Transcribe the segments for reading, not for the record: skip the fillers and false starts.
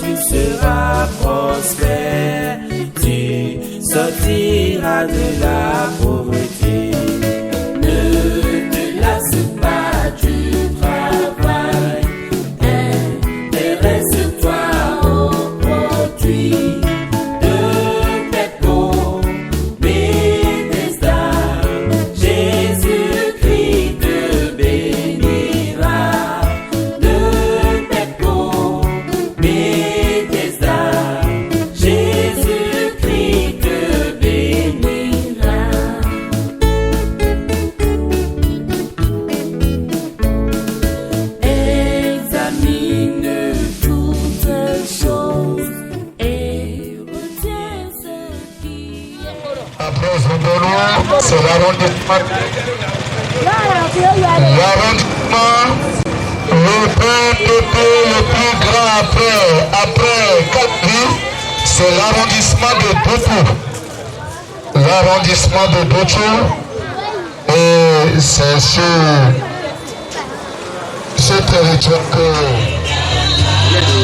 tu seras prospère, tu sortiras de la pauvreté. Ne te lasse pas du travail, intéresse-toi au produit de tes peaux, Bethesda. Jésus-Christ te bénira de tes peaux, Bethesda. Jésus-Christ te bénira. Examine toutes choses et retiens ce qui est. Après Zondolo, c'est l'arrondissement. L'arrondissement, le PPP le plus grand après Capri, c'est l'arrondissement de Doutou. L'arrondissement de Doutou, et c'est sur ce territoire que merci.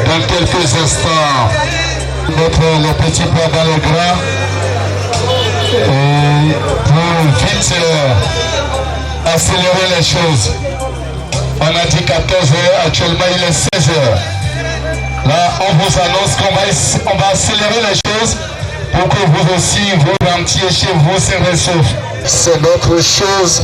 Dans quelques instants, mettre le petit père dans le gras et pour vite accélérer les choses. On a dit 14h, actuellement il est 16h. Là, on vous annonce qu'on va accélérer les choses pour que vous aussi, vous rentiez chez vous sains et saufs. C'est notre chose.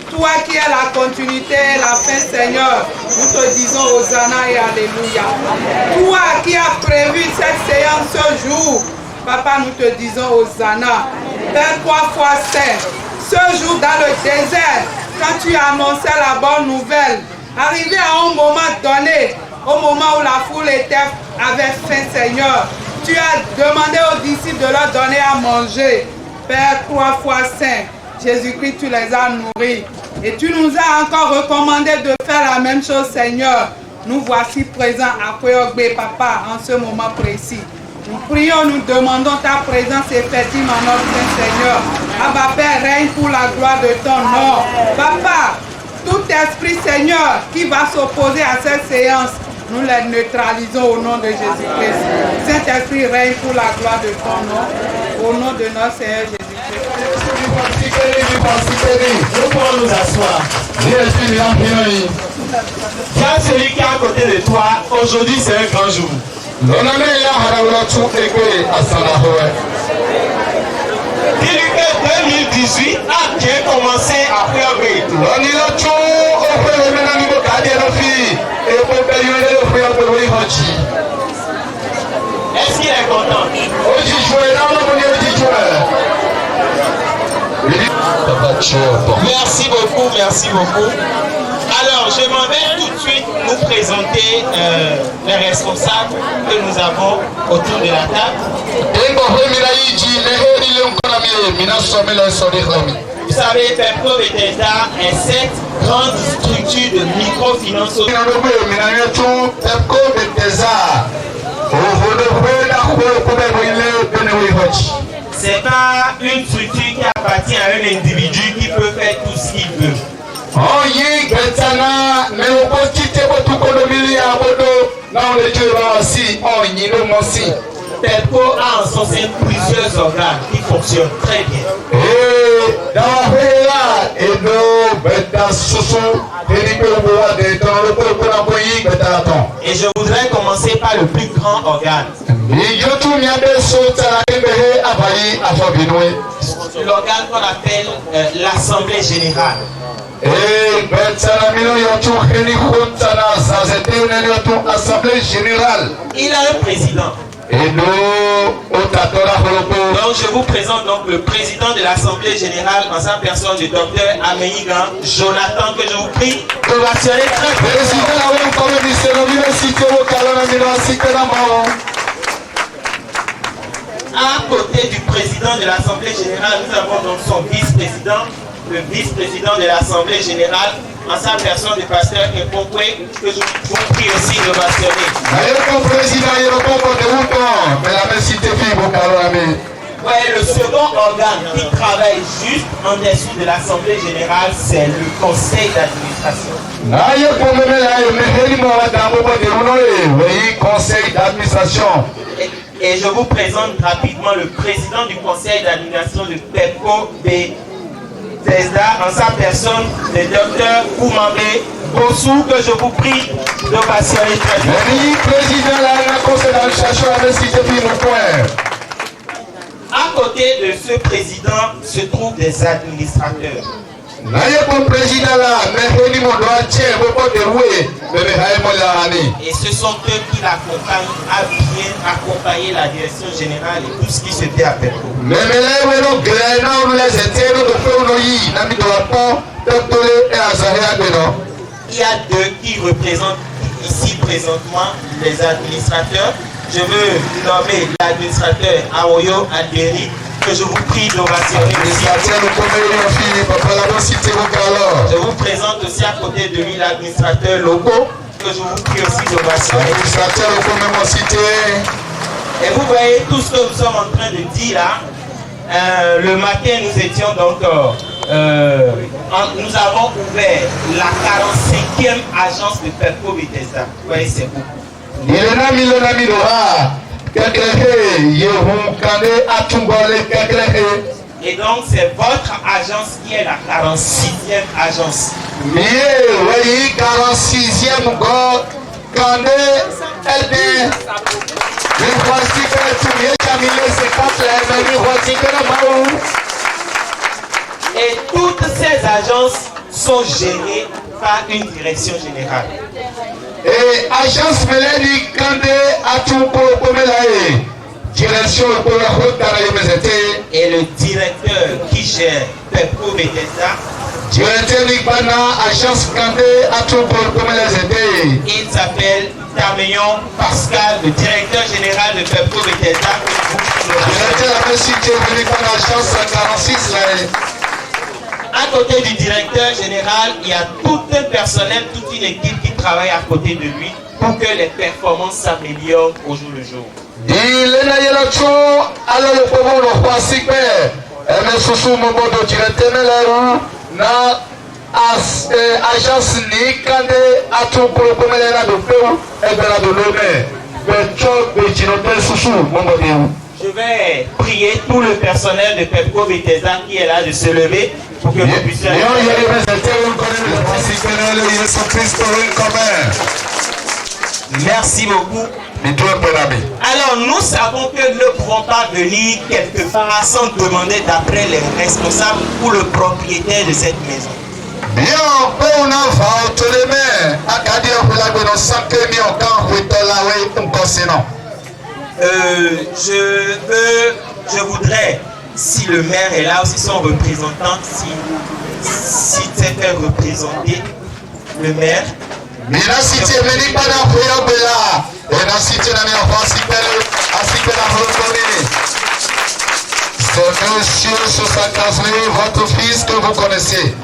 Toi qui es la continuité et la fin, Seigneur, nous te disons Hosanna et Alléluia. Toi qui as prévu cette séance ce jour, Papa, nous te disons Hosanna. Père 3 fois saint, ce jour dans le désert, quand tu annonçais la bonne nouvelle, arrivé à un moment donné, au moment où la foule avait faim, Seigneur, tu as demandé aux disciples de leur donner à manger. Père 3 fois saint, Jésus-Christ, tu les as nourris. Et tu nous as encore recommandé de faire la même chose, Seigneur. Nous voici présents à Kweogbe, Papa, en ce moment précis. Nous prions, nous demandons ta présence effective en notre Seigneur. Abba Père, règne pour la gloire de ton nom. Papa, tout esprit, Seigneur, qui va s'opposer à cette séance, nous les neutralisons au nom de Jésus-Christ. Saint-Esprit, règne pour la gloire de ton nom. Au nom de notre Seigneur Jésus-Christ. Nous pouvons nous asseoir. Tiens celui qui est à côté de toi, aujourd'hui c'est un grand jour. 18 a bien commencé à faire rythme. On y a tout au fait le même niveau qu'à dire aux filles et pour payer le frère de Wihoti. Est-ce qu'il est content? Oji joué là, on est Oji joué. Merci beaucoup, merci beaucoup. Alors, je m'en vais tout de suite nous présenter les responsables que nous avons autour de la table. Vous savez, Pepco Bethesda est cette grande structure de microfinance. C'est pas une structure qui appartient à un individu qui peut faire tout ce qu'il veut. Pepco a en son sein plusieurs organes qui fonctionnent très bien. Et je voudrais commencer par le plus grand organe. L'organe qu'on appelle l'Assemblée Générale. Il a un président. Donc je vous présente donc le président de l'Assemblée Générale en sa personne, le docteur Améigan Jonathan, que je vous prie de m'assurer très à côté du président de l'Assemblée Générale, nous avons donc son vice-président, le vice-président de l'Assemblée Générale, en sa personne de pasteur Epokwe, que je vous prie aussi de m'assurer. Ouais, le second organe qui travaille juste en dessous de l'Assemblée Générale, c'est le conseil d'administration. Et je vous présente rapidement le président du conseil d'administration de Pepco Bethesda, en sa personne, le docteur Koumambe Bossou, que je vous prie de m'assurer très bien. À côté de ce président se trouvent des administrateurs. Et ce sont eux qui l'accompagnent à bien accompagner la direction générale et tout ce qui se fait à Pepco. Il y a deux qui représentent ici présentement les administrateurs. Je veux nommer l'administrateur Aoyo Aderi, que je vous prie d'ovationner. Je vous présente aussi à côté de lui l'administrateur Loco, que je vous prie aussi d'ovationner. Et vous voyez tout ce que nous sommes en train de dire là. Le matin, nous étions donc, nous avons ouvert la 45e agence de Pepco Bethesda. Vous voyez, c'est beaucoup. Et donc, c'est votre agence qui est la 46e agence. Et toutes ces agences sont gérées par une direction générale. Et agence Mélanie Kandé a tout pour direction et le directeur qui gère Pepco Bethesda, directeur Libana, agence Kandé a tout pour il s'appelle Tameyon Pascal, le directeur général de Pepco Bethesda. Directeur la même cité, agence 46 là. À côté du directeur général, il y a tout un personnel, toute une équipe qui travaille à côté de lui pour que les performances s'améliorent au jour le jour. Je vais prier tout le personnel de Pepco Bethesda qui est là de se lever pour que vous puissiez... Merci beaucoup. Alors nous savons que nous ne pouvons pas venir quelque part sans demander d'après les responsables ou le propriétaire de cette maison. Je voudrais, si le maire est là, aussi son représentant, si c'est fait représenter le maire. C'est monsieur Sosa Kazwe, votre fils que vous connaissez.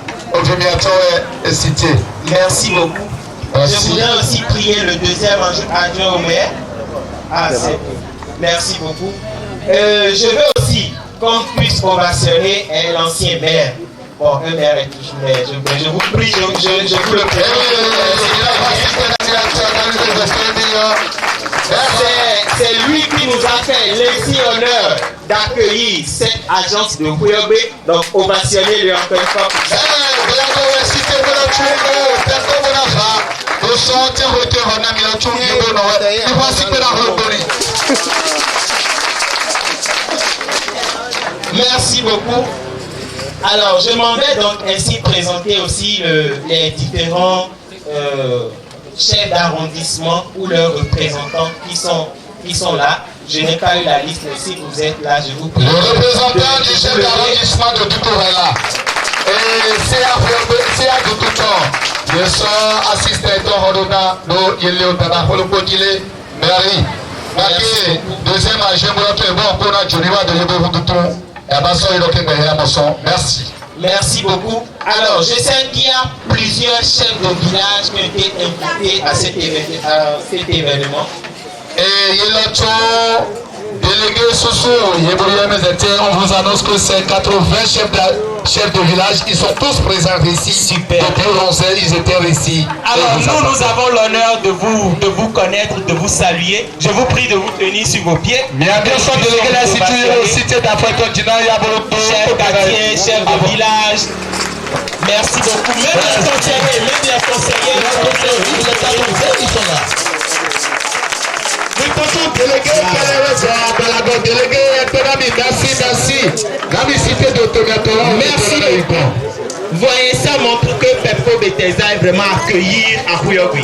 Est cité. Merci beaucoup. Merci. Je voudrais aussi prier le deuxième adjoint au maire. Merci beaucoup. Je veux aussi qu'on puisse ovationner l'ancien maire. Bon, le maire est toujours maire. Je vous prie, je vous le prie. C'est lui qui nous a fait l'insigne honneur d'accueillir cette agence de Huyobe. Donc, ovationnez-le encore une fois. Merci beaucoup. Alors, je m'en vais donc ainsi présenter aussi les différents chefs d'arrondissement ou leurs représentants qui sont là. Je n'ai pas eu la liste, mais si vous êtes là, je vous prie. Le représentant du chef d'arrondissement de Tuto est là. Et c'est à tout temps. Je suis assistant Rodona, nous, il est au Tanafolo Kodile, Mary. Deuxième agent, merci. Merci beaucoup. Alors, je sais qu'il y a plusieurs chefs de village qui ont été invités à cet événement. Et il y a délégué Soso, on vous annonce que c'est 80 chefs de village, ils sont tous présents ici. Super. Depuis 11 ans, ils étaient ici. Alors nous avons l'honneur de vous connaître, de vous saluer. Je vous prie de vous tenir sur vos pieds. Chef quartier, chef de village. Merci beaucoup. Même les conseillers, ils sont là. Merci. Voyez, ça montre que Pepco Bethesda est vraiment accueilli à Huyobe.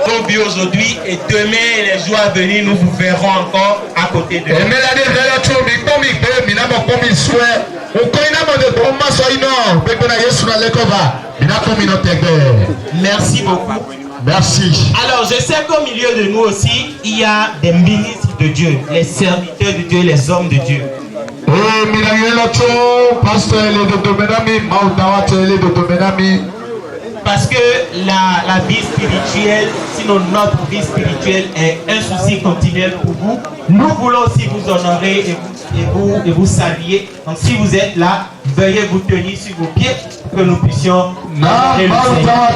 Nos buts aujourd'hui et demain et les jours à venir, nous vous verrons encore à côté de nous. Merci beaucoup. Merci. Alors, je sais qu'au milieu de nous aussi, il y a des ministres de Dieu, les serviteurs de Dieu, les hommes de Dieu. Parce que la vie spirituelle, sinon notre vie spirituelle est un souci continuel pour vous. Nous voulons aussi vous honorer et vous saluer. Donc si vous êtes là, veuillez vous tenir sur vos pieds pour que nous puissions honorer le Seigneur.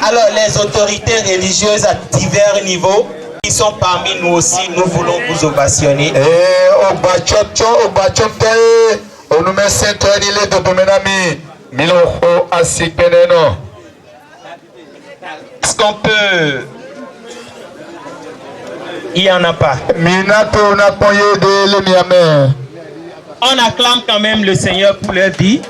Alors les autorités religieuses à divers niveaux qui sont parmi nous aussi, nous voulons vous ovationner. Est-ce qu'on peut... Il n'y en a pas. On acclame quand même le Seigneur pour leur vie.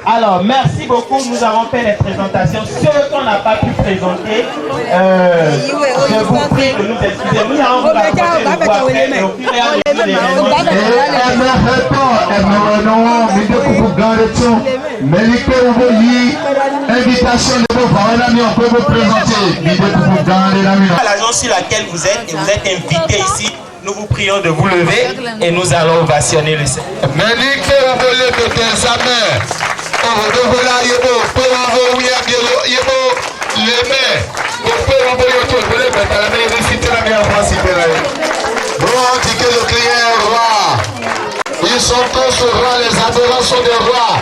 Alors, merci beaucoup. Nous avons fait les présentations. Ceux qu'on n'a pas pu présenter, je vous prie de nous excuser. Nous allons vous raconter le bois après, mais au fur et à mesure des l'agence sur laquelle vous êtes, et vous êtes invité ici. Nous vous prions de vous lever et nous allons ovationner le Seigneur. Ils sont tous rois, les adorations des rois.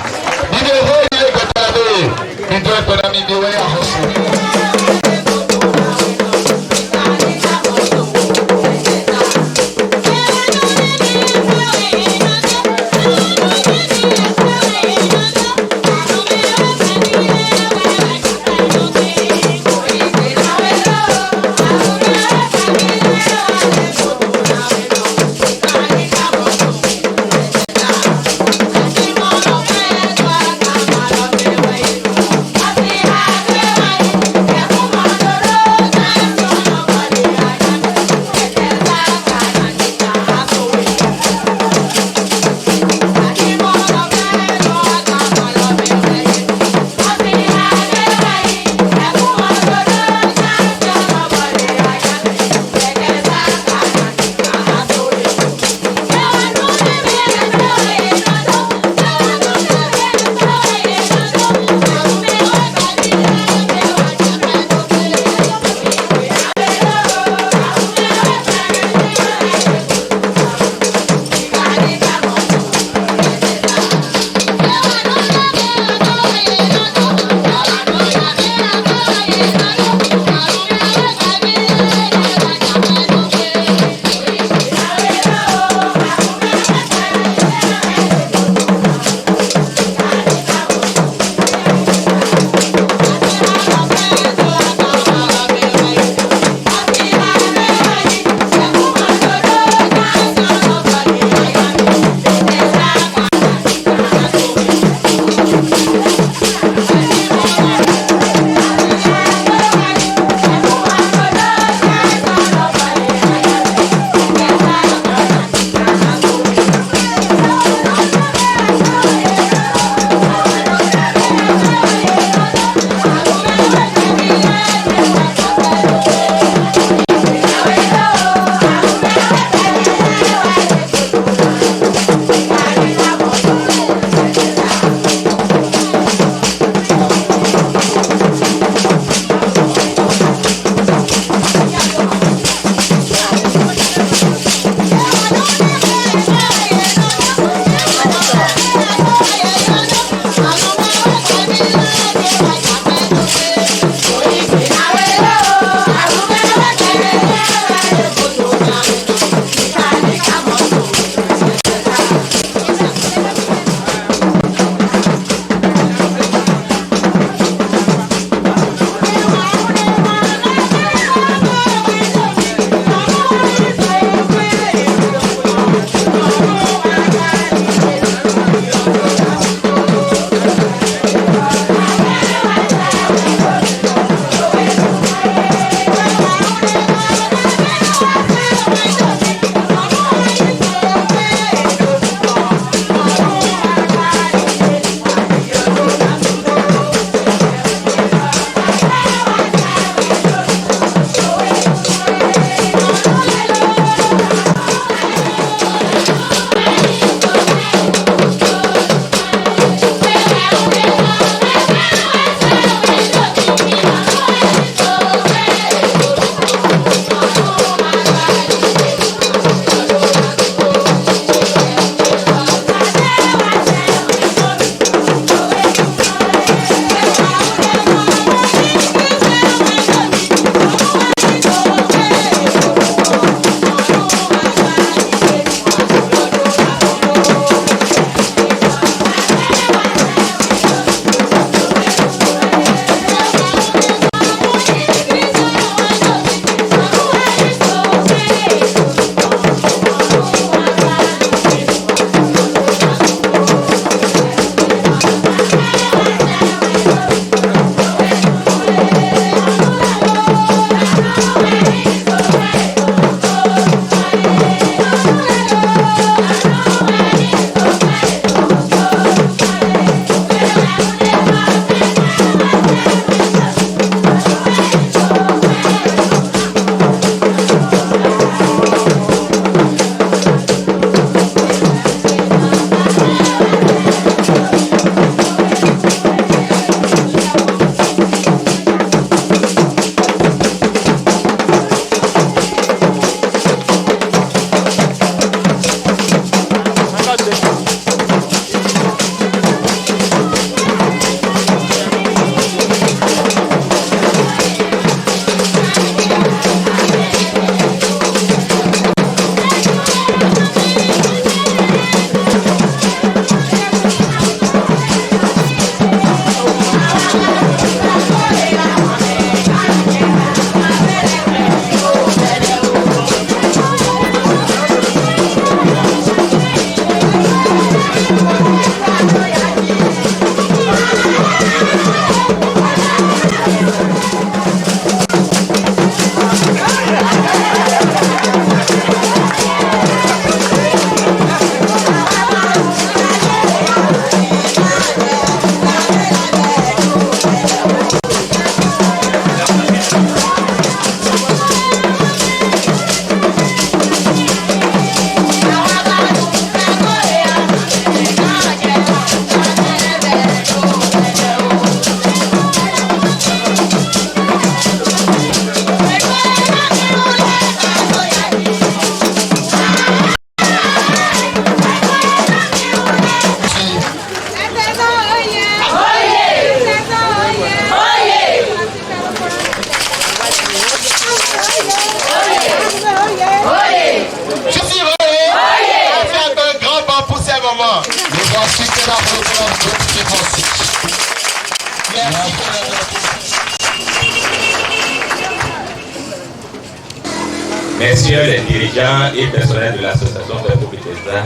Messieurs les dirigeants et personnels de l'association Pepco Bethesda,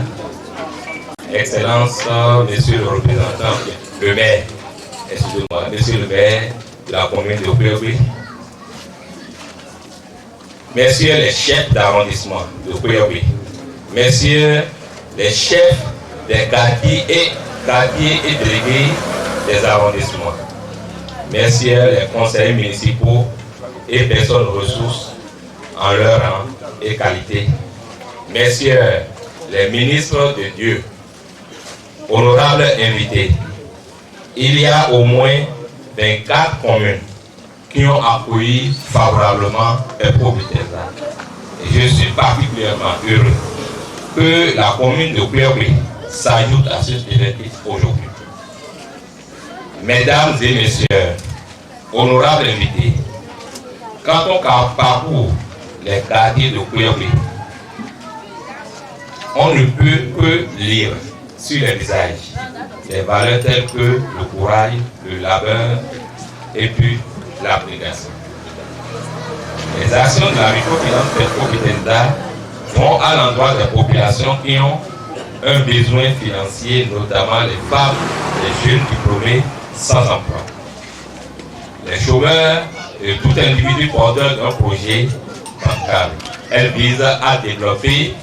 Excellences, Monsieur le représentant, le maire, excusez-moi, Monsieur le maire de la commune de Kouyobi, Messieurs les chefs d'arrondissement de Kouyobi, Messieurs les chefs des quartiers et délégués des arrondissements, Messieurs les conseillers municipaux et personnes ressources en leur rang et qualité, Messieurs les ministres de Dieu, honorables invités, il y a au moins 24 communes qui ont accueilli favorablement Pepco Bethesda. Et je suis particulièrement heureux que la commune de Kouyobi s'ajoute à ce effectif aujourd'hui. Mesdames et messieurs, honorables invités, quand on parcourt les quartiers de Kouyobi, on ne peut que lire sur les visages des valeurs telles que le courage, le labeur et puis l'abnégation. Les actions de la microfinance Pepco Bethesda vont à l'endroit des populations qui ont un besoin financier, notamment les femmes, les jeunes diplômés sans emploi, les chômeurs et tout individu porteur d'un projet bancal. Elle vise à développer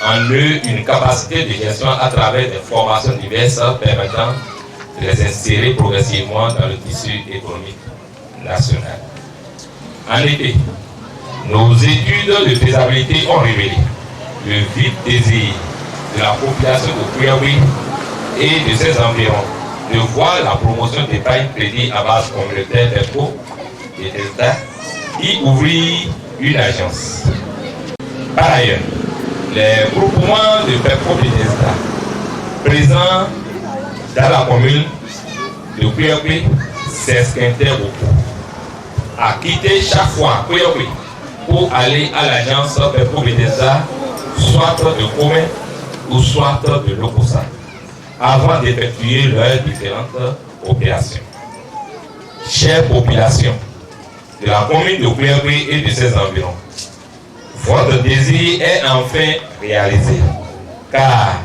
en eux une capacité de gestion à travers des formations diverses permettant de les insérer progressivement dans le tissu économique national. En effet, nos études de faisabilité ont révélé le vif désir de la population de Kouyobi et de ses environs de voir la promotion d'épargne crédit à base communautaire Pepco Bethesda y ouvrir une agence. Par ailleurs, les groupements de Pepco Bethesda présents dans la commune de Kouyobi s'esquintaient beaucoup à quitter chaque fois Kouyobi pour aller à l'agence Pepco Bethesda, soit de Comé ou soit de Lokosa, avant d'effectuer leurs différentes opérations. Chère population de la commune de Kouyobi et de ses environs, votre désir est enfin réalisé, car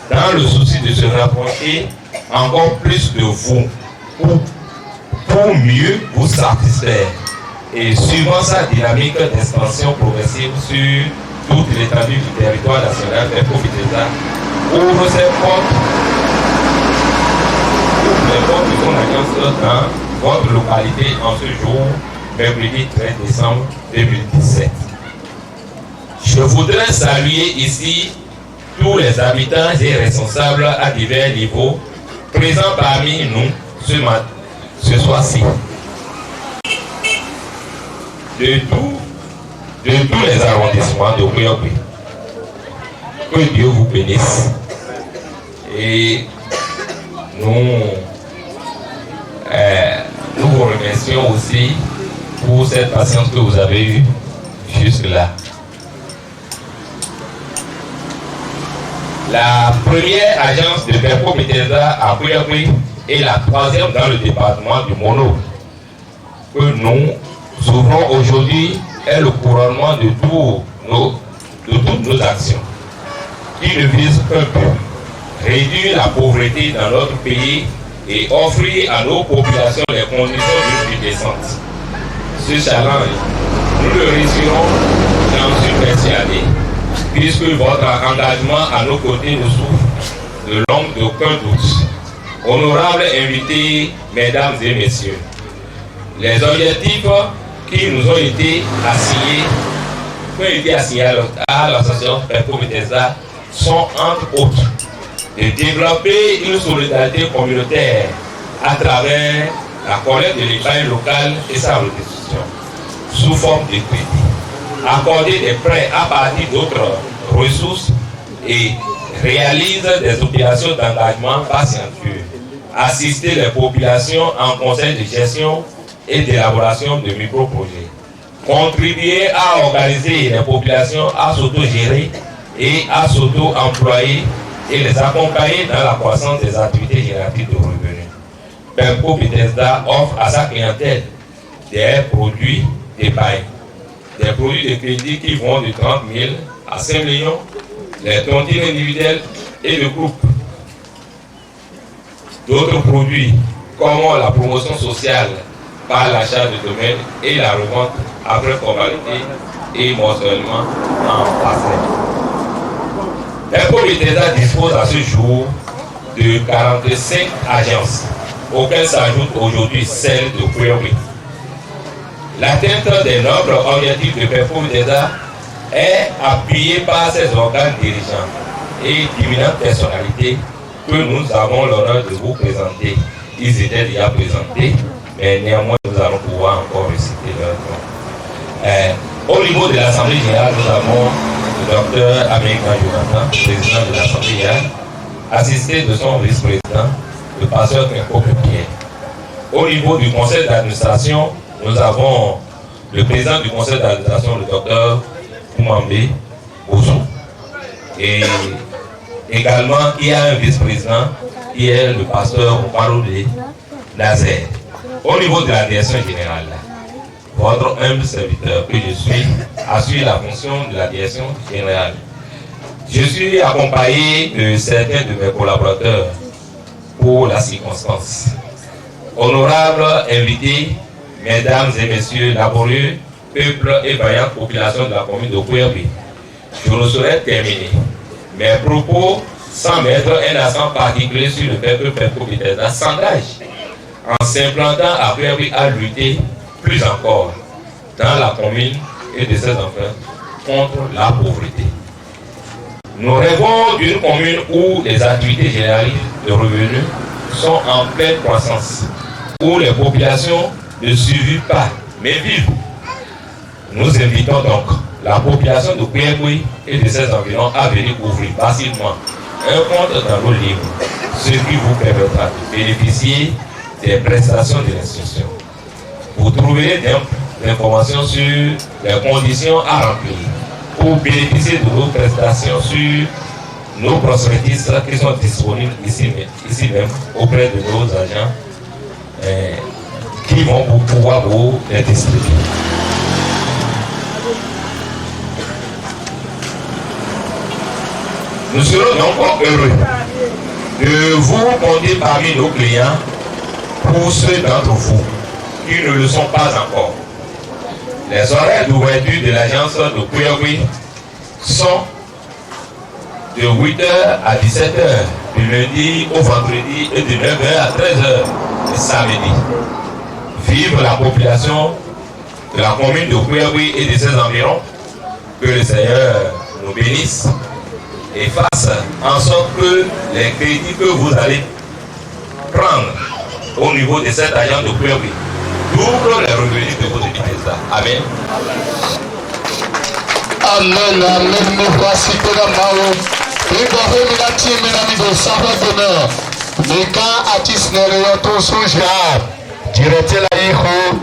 dans le souci de se rapprocher encore plus de vous, pour mieux vous satisfaire, et suivant sa dynamique d'expansion progressive sur toute l'étendue du territoire national, Pepco Bethesda ouvre ses portes, de son agence dans votre localité en ce jour, mercredi 13 décembre 2017. Je voudrais saluer ici tous les habitants et responsables à divers niveaux présents parmi nous ce soir-ci. De tous les arrondissements de Kouyobi. Que Dieu vous bénisse. Et nous vous remercions aussi pour cette patience que vous avez eue jusque-là. La première agence de Pepco Bethesda à Kouyobi est la troisième dans le département du Mono que nous ouvrons aujourd'hui est le couronnement de toutes nos actions qui ne visent qu'un but, réduire la pauvreté dans notre pays et offrir à nos populations les conditions d'une vie décente. Ce challenge, nous le réussirons, j'en suis persuadé, puisque votre engagement à nos côtés ne souffre de l'ombre d'aucun doute. Honorables invités, mesdames et messieurs, les objectifs qui nous ont été assignés à l'association Pepco Bethesda sont entre autres de développer une solidarité communautaire à travers la collecte de l'épargne locale et sa restitution sous forme de crédit, accorder des prêts à partir d'autres ressources et réaliser des opérations d'engagement patientueux, assister les populations en conseil de gestion et d'élaboration de micro-projets, contribuer à organiser les populations à s'auto-gérer et à s'auto-employer et les accompagner dans la croissance des activités génératives de revenus. Pemco Bethesda offre à sa clientèle des produits d'épargne, des produits de crédit qui vont de 30 000 à 5 millions, les tontines individuelles et de groupe. D'autres produits comme la promotion sociale par l'achat de domaines et la revente après formalité et morcellement en parcelle. Pemco Bethesda dispose à ce jour de 45 agences, auxquelles s'ajoute aujourd'hui celle de Puerto. L'atteinte des nobles objectifs de Pemco Bethesda est appuyée par ses organes dirigeants et d'éminentes personnalités que nous avons l'honneur de vous présenter. Ils étaient déjà présentés, mais néanmoins nous allons pouvoir encore réciter leur nom. Au niveau de l'Assemblée générale, nous avons le docteur Américain Jonathan, président de l'Assemblée générale, assisté de son vice-président, le pasteur Pemco Pierre. Au niveau du conseil d'administration, nous avons le président du conseil d'administration, le docteur Koumambé Bossou. Et également, il y a un vice-président qui est le pasteur Oparodé Nazaire. Au niveau de la direction générale, votre humble serviteur que je suis assure la fonction de la direction générale. Je suis accompagné de certains de mes collaborateurs pour la circonstance. Honorables invités, mesdames et messieurs, laborieux, peuple et vaillante population de la commune de Puerto, je ne saurais terminer mes propos sans mettre un accent particulier sur le fait que Pemco Bethesda s'engage en s'implantant à Puerto à lutter plus encore dans la commune et de ses enfants contre la pauvreté. Nous rêvons d'une commune où les activités généralistes de revenus sont en pleine croissance, où les populations ne survivent pas, mais vivent. Nous invitons donc la population de Puerto et de ses environs à venir ouvrir facilement un compte dans l'eau libre, ce qui vous permettra de bénéficier des prestations de l'institution. Vous trouverez des informations sur les conditions à remplir pour bénéficier de nos prestations sur nos prospectus qui sont disponibles ici même auprès de nos agents qui vont pouvoir vous les distribuer. Nous serons donc heureux de vous compter parmi nos clients pour ceux d'entre vous qui ne le sont pas encore. Les horaires d'ouverture de l'agence de Puerto sont de 8h à 17h du lundi au vendredi et de 9h à 13h le samedi. Vive la population de la commune de Puerto et de ses environs. Que le Seigneur nous bénisse et fasse en sorte que les crédits que vous allez prendre au niveau de cet agent de Puerto double les revenus de votre Bethesda. Amen. Amen, amen, nous voici que la mao. Et pour vous, mesdames et messieurs, sans d'honneur, les cas à Tisnerio, tout sous Jab, directeur la Iho,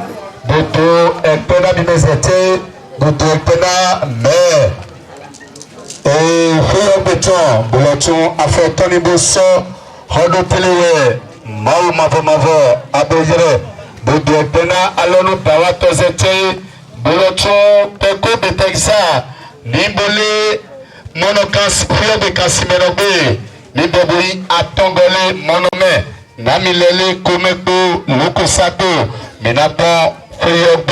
Boto, Ekpena Bimezete, Boto Ekpena Mère. Et Fouillon Béton, Bouloton, Affaire Tony Bousson, Hodo Téléwé, Mao Mavo, Abéjere, Boto Ekpena, Alonou Bawato Zete, Bouloton, Pemco Bethesda, Nimbole, Monokans, Fouillon de Kassimerobe, Nimbobui, Atongole, Monome, Namilele, Komeko, Lukusato, Minaton, Fouillon B,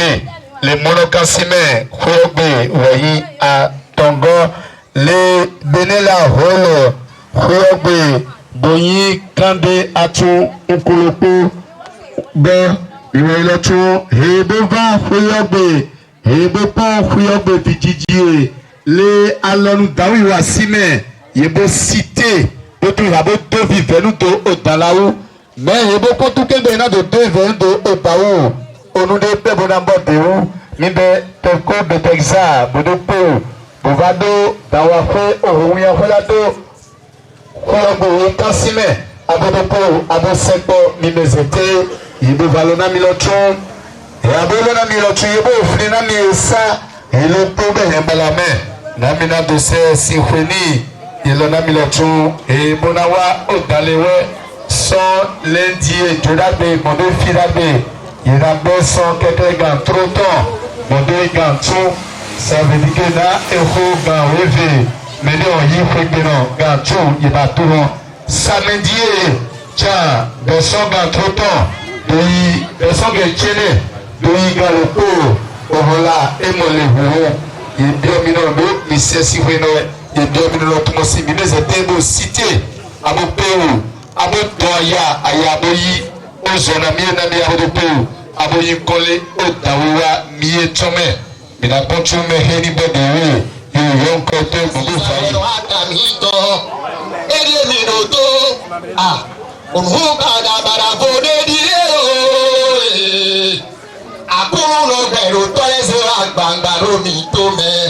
les Monokassime, Fouillon B, Wahi, Atongo, les Benela Holo, Fouillon B, Boyi, Kande, Atou, Ukulupu, Ben, Iwelotu, Hebova, Fouillon B, Hebopon, Fouillon B, Pitidie, les Alonu Dawi Wassime, Yebo Cité, Botu Rabo, deux vivants, nous deux Otalaou, mais Yebo Kotuke Bena de deux vivants de Otaou, au nom de Pebonambo Déou, Nibe, Pemco Bethesda, Bodopo, Bovado, Dawafe, Orouya Folado, Fouillon Kassime, Abodopo, Abosepo, Mimezete, Yebo Valona Milotron, et Abolona Milotron, Yebo Flina Miesa, et le Pobe Hembalame, Namina de ces symphonies, il en a mis le trou et Bonawa au Dalewe sont lundi et Jodabe, mon deux filles d'abbé. Il a besoin quelques gants trop tôt, mon deux gants tout. Ça veut dire que là, il faut gants rêver. Mais non, il faut que non, gants tout, il va tout long. Samedi, tiens, besoin gants trop tôt. Besoin que tienne, d'où gants le pot, au voilà, et mon lévou. Il bien mis dans l'eau, mais c'est si vrai, il bien mis dans l'autre, moi, si, mais c'était beau cité, à mon pays, à mon toya, à Yaboyi, aux zones à mieux, à mieux, à pays, à Boyi collé, au Daoua, mieux, tomé. Mais la bonne chose, mais Henry Bodé, il y a un côté, mon Dieu, ça y est. Ah, on va bara akúrò bẹ̀rù tọ́lẹ́sẹ̀ àgbàǹgbàrò mi tó mẹ́.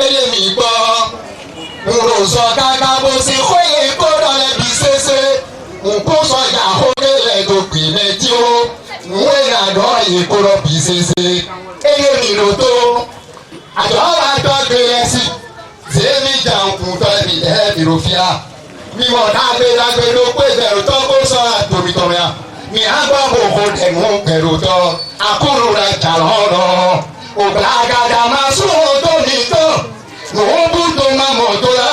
Eye mi gbọ́, n kò sọ káká bó ṣe kóyè kó lọ́lẹ̀ bí ṣeṣe. N kò sọ ìyá òkèlè tó pè mẹ́tí o. N wé ìrànlọ́ ìkóró bí ṣeṣe. Eye mi lò tó. Àjọ wa tọ́ gbélé sí. Zémi jàǹkùn tọ́ mi ẹ̀ mi rò fíà. Mi mọ̀ dágbédágbé ló pé bẹ̀rù tọ́ kó sọ àtòmítọ́mìà. Mi agba boko demu peruto akuru la chaloro oblagada masuto nito nubuto mamotola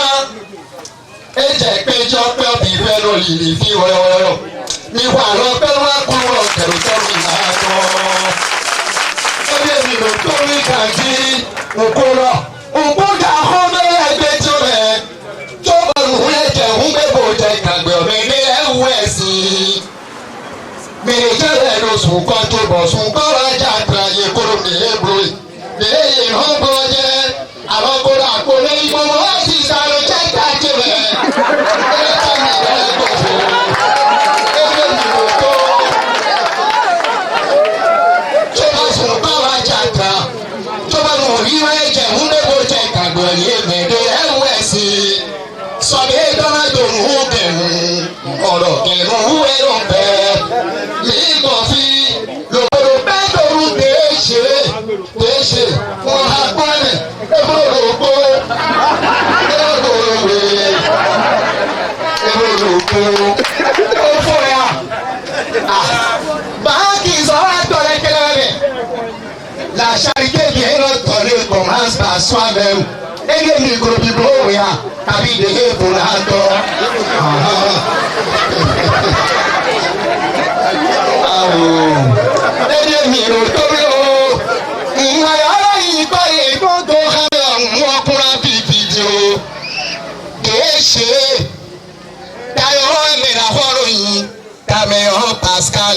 eje pejo pe obi fero lili fi woyo mi wa lo pe wa kuro peruto mi nato ebe mi lo to mi kanji okoro oboda hono egbe jore to ba nu eje unbe boje kagbe obe ni ewesi mèrèjẹ́rẹ́ ló sùn kọ́ tó bọ̀ sùn kọ́ wájà àtàyè kóró nìyẹn bro nìyẹn ìhàn bọ̀ jẹ́ àwọn kóró àkóró ìgbọ̀n wọ́n ti sáré jẹ́ káàkiri ẹ̀ ẹ̀ ká mi ìdáyẹ̀ bọ̀ fún ẹ̀ mi ò tó tó bá sùn kọ́ wájà àtà tó bá mọ̀ wíwá ẹ̀jẹ̀ múlẹ́bọ̀ jẹ́ kàgbọ̀ yẹn mẹ́ẹ̀dẹ́ ẹ̀ wẹ̀ sí sọ̀bí dọ́nà tó ń hó kẹ̀mú ọ̀rọ̀ kẹ̀mú ẹ̀rọ bẹ́ẹ̀. Ìgbọ̀nfi lòkòrò bẹ́ẹ̀ lòrù déṣe wọn ha pọ́nẹ̀ ebolòpó ebolòpó ó fún ya. Báńkì sọ̀rọ̀ àtọ̀rẹ́ kẹlẹ́ rẹ̀ la charité bien retonnée commence par soi-même. Ege mi kuro bi bro ya tàbí dege bolo àtọ̀. Ede mi ro torí o, ìhàyàrá yìí kọ́ èkó tó hàmì ọ̀hún ọkùnrin bìbìdì o. Kìí ṣe Táyọ̀ ẹ̀mẹ̀rà fọ́rọ̀ yìí, Tàmẹ̀hàn Pascal.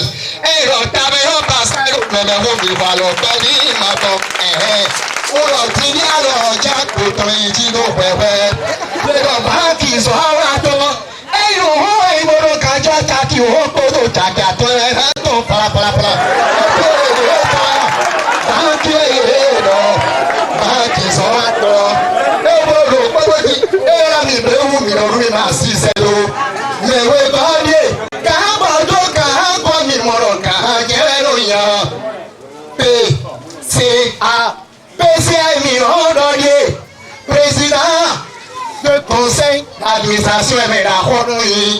Ẹ̀rọ Tàmẹ̀hàn Pascal ò mẹ̀mẹ̀ wò mí wà lọ pẹ̀lú ìmọ̀tọ̀ ẹ̀hẹ́. Ọ̀rọ̀ tí ní àlọ́ ọjà kò tán ìjì ló pẹ̀pẹ́. Lẹ́dọ̀ báńkì sọ àwọn àtọ́. Ẹ̀yìn òhún ìmọ̀ràn kájọ́ tàkì òhún kótó tàkì àtọ́ ẹ̀ látọ̀ parapara. Báńkì ẹ̀yẹ lọ, báńkì sọ àtọ́. Ẹ̀wọ̀n pẹ́pẹ́ kí ẹ̀rọ mi bẹ́ẹ̀ wù mí lọ́rùn mi máa ṣiṣẹ́ lọ. Mẹ̀wé báyé káàbọ̀ tó káàbọ̀ mi mọ̀rọ̀ káàkiri ló yàn. PCI mi ọ̀dọ́dẹ président de conseil d'administration ẹ̀mẹ̀dà ọdún yìí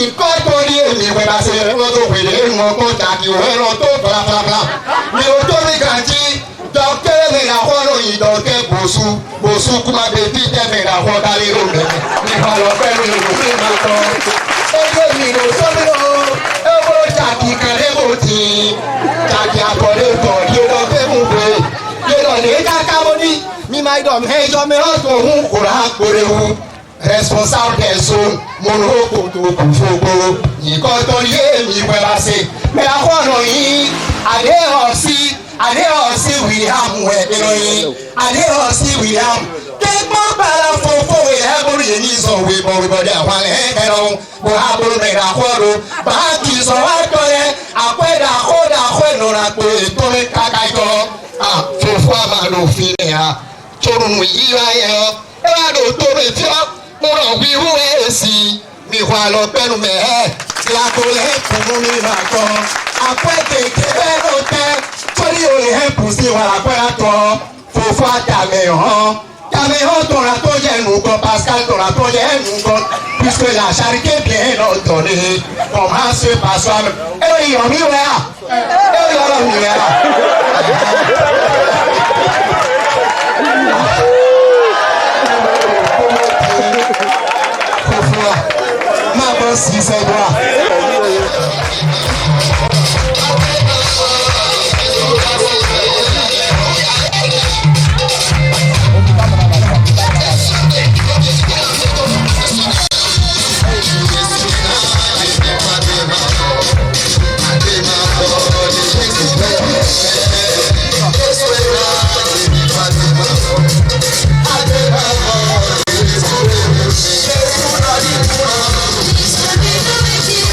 ìkọ́tọ̀ọ́dẹ èmi wẹ̀ bá ṣe ẹ̀rọ tó wèlé ìmọ̀ tó tàbí ẹ̀rọ tó blablabla mi ò tó mi kàn jí dọ́kítẹ́ ẹ̀mẹ̀dà ọdún yìí dọ́kítẹ́ bòsú kúmàdé títẹ̀ ẹ̀mẹ̀dà ọdún alẹ́ ló bẹ̀ nípa lọ pẹ̀lú ìlú fún ìmọ̀ tán ẹgbẹ́ mi ló sọ́mi o ẹ̀rọ tàbí kẹlẹ́ bò tí tàbí àkọlé tọ̀ kí lọ fẹ́ mú bẹ́ẹ̀ yẹ́nà ní ká kábọ́ ní mímá ìdọ̀ mẹ́jọ mẹ́rọ̀ tó ń kóra kórewu responsable des zones monoko tó kù fògbó yìí tó yé mi wẹ́ bá ṣe mẹ́ akọ́nà yìí adéhọ̀sí William wẹ̀ nínú yìí adéhọ̀sí William kégbọ́n bàrà fòfò ẹ̀ bóru yìí ní sọ wíbọ̀ dẹ̀ àwọn ẹ̀ẹ́dẹ̀rọ̀ bó a bolo mẹ́ra kọ́rọ̀ báńkì sọ wá tọ́ yẹ àpẹ́dà kódà kó ìnura pé ètò kákájọ fòfò àmàlò fi rẹ̀ ha torunu yìí wáyé ọ ẹ wá lò tó bẹ tí ọ mo rọ wíwú ẹ sí mi wà lọ pẹ̀lú mẹ́ẹ̀ làkọlẹ̀ kùnú mi máa tọ́ àpẹ́tẹ̀ kébẹ́ ló tẹ́ torí olè ẹ̀ kù sí wàrà pẹ́ àtọ́ fòfò àtàmẹ̀ hàn tọ̀ra tó jẹnu nous compte, Pascal, ton rapport, nous compte, puisque la charité est bien ordonnée, commence par soi-même. Eh oui, on y va. Eh oui, on y va. Maman, si c'est moi. Thank you.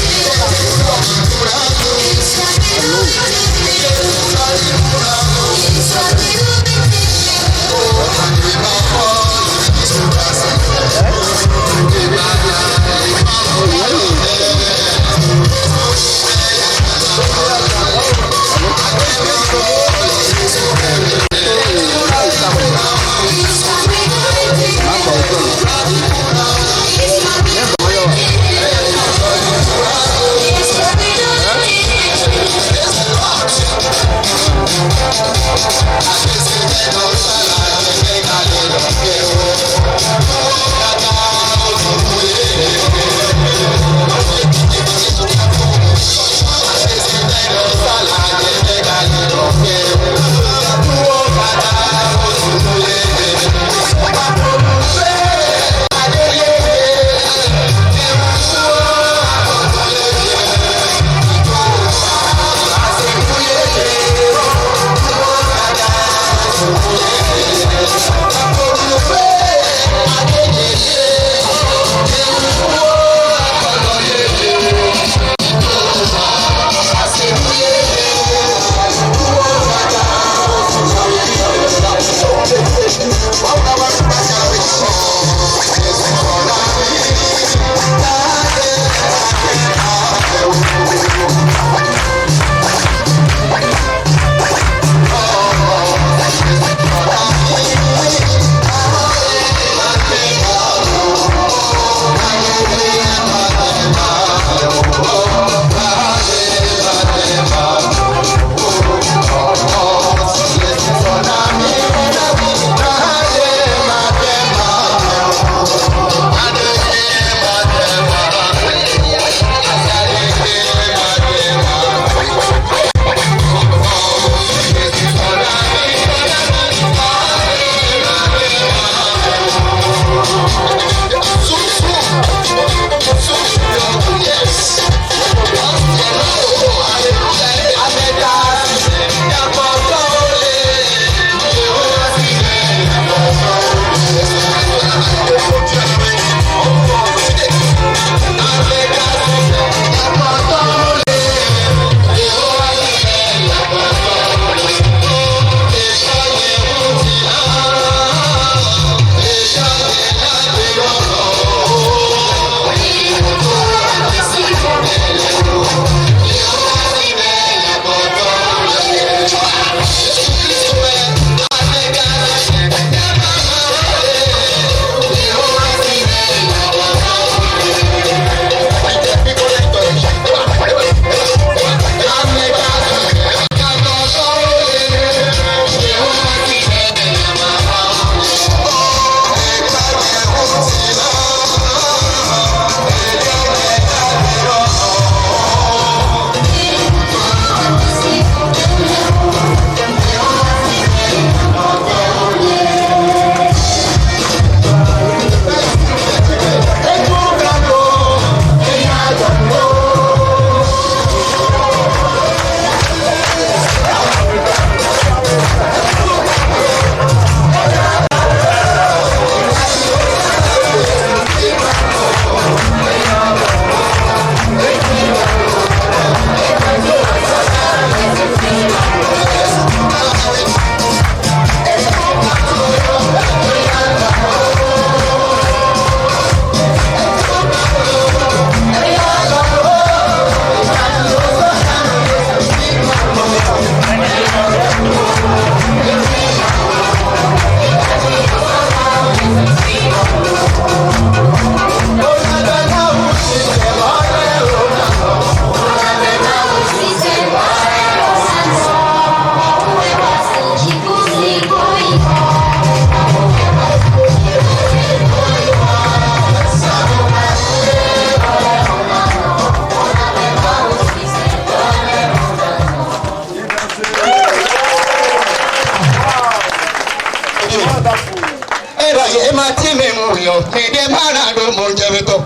mati me muyo me de mana do mo jebeto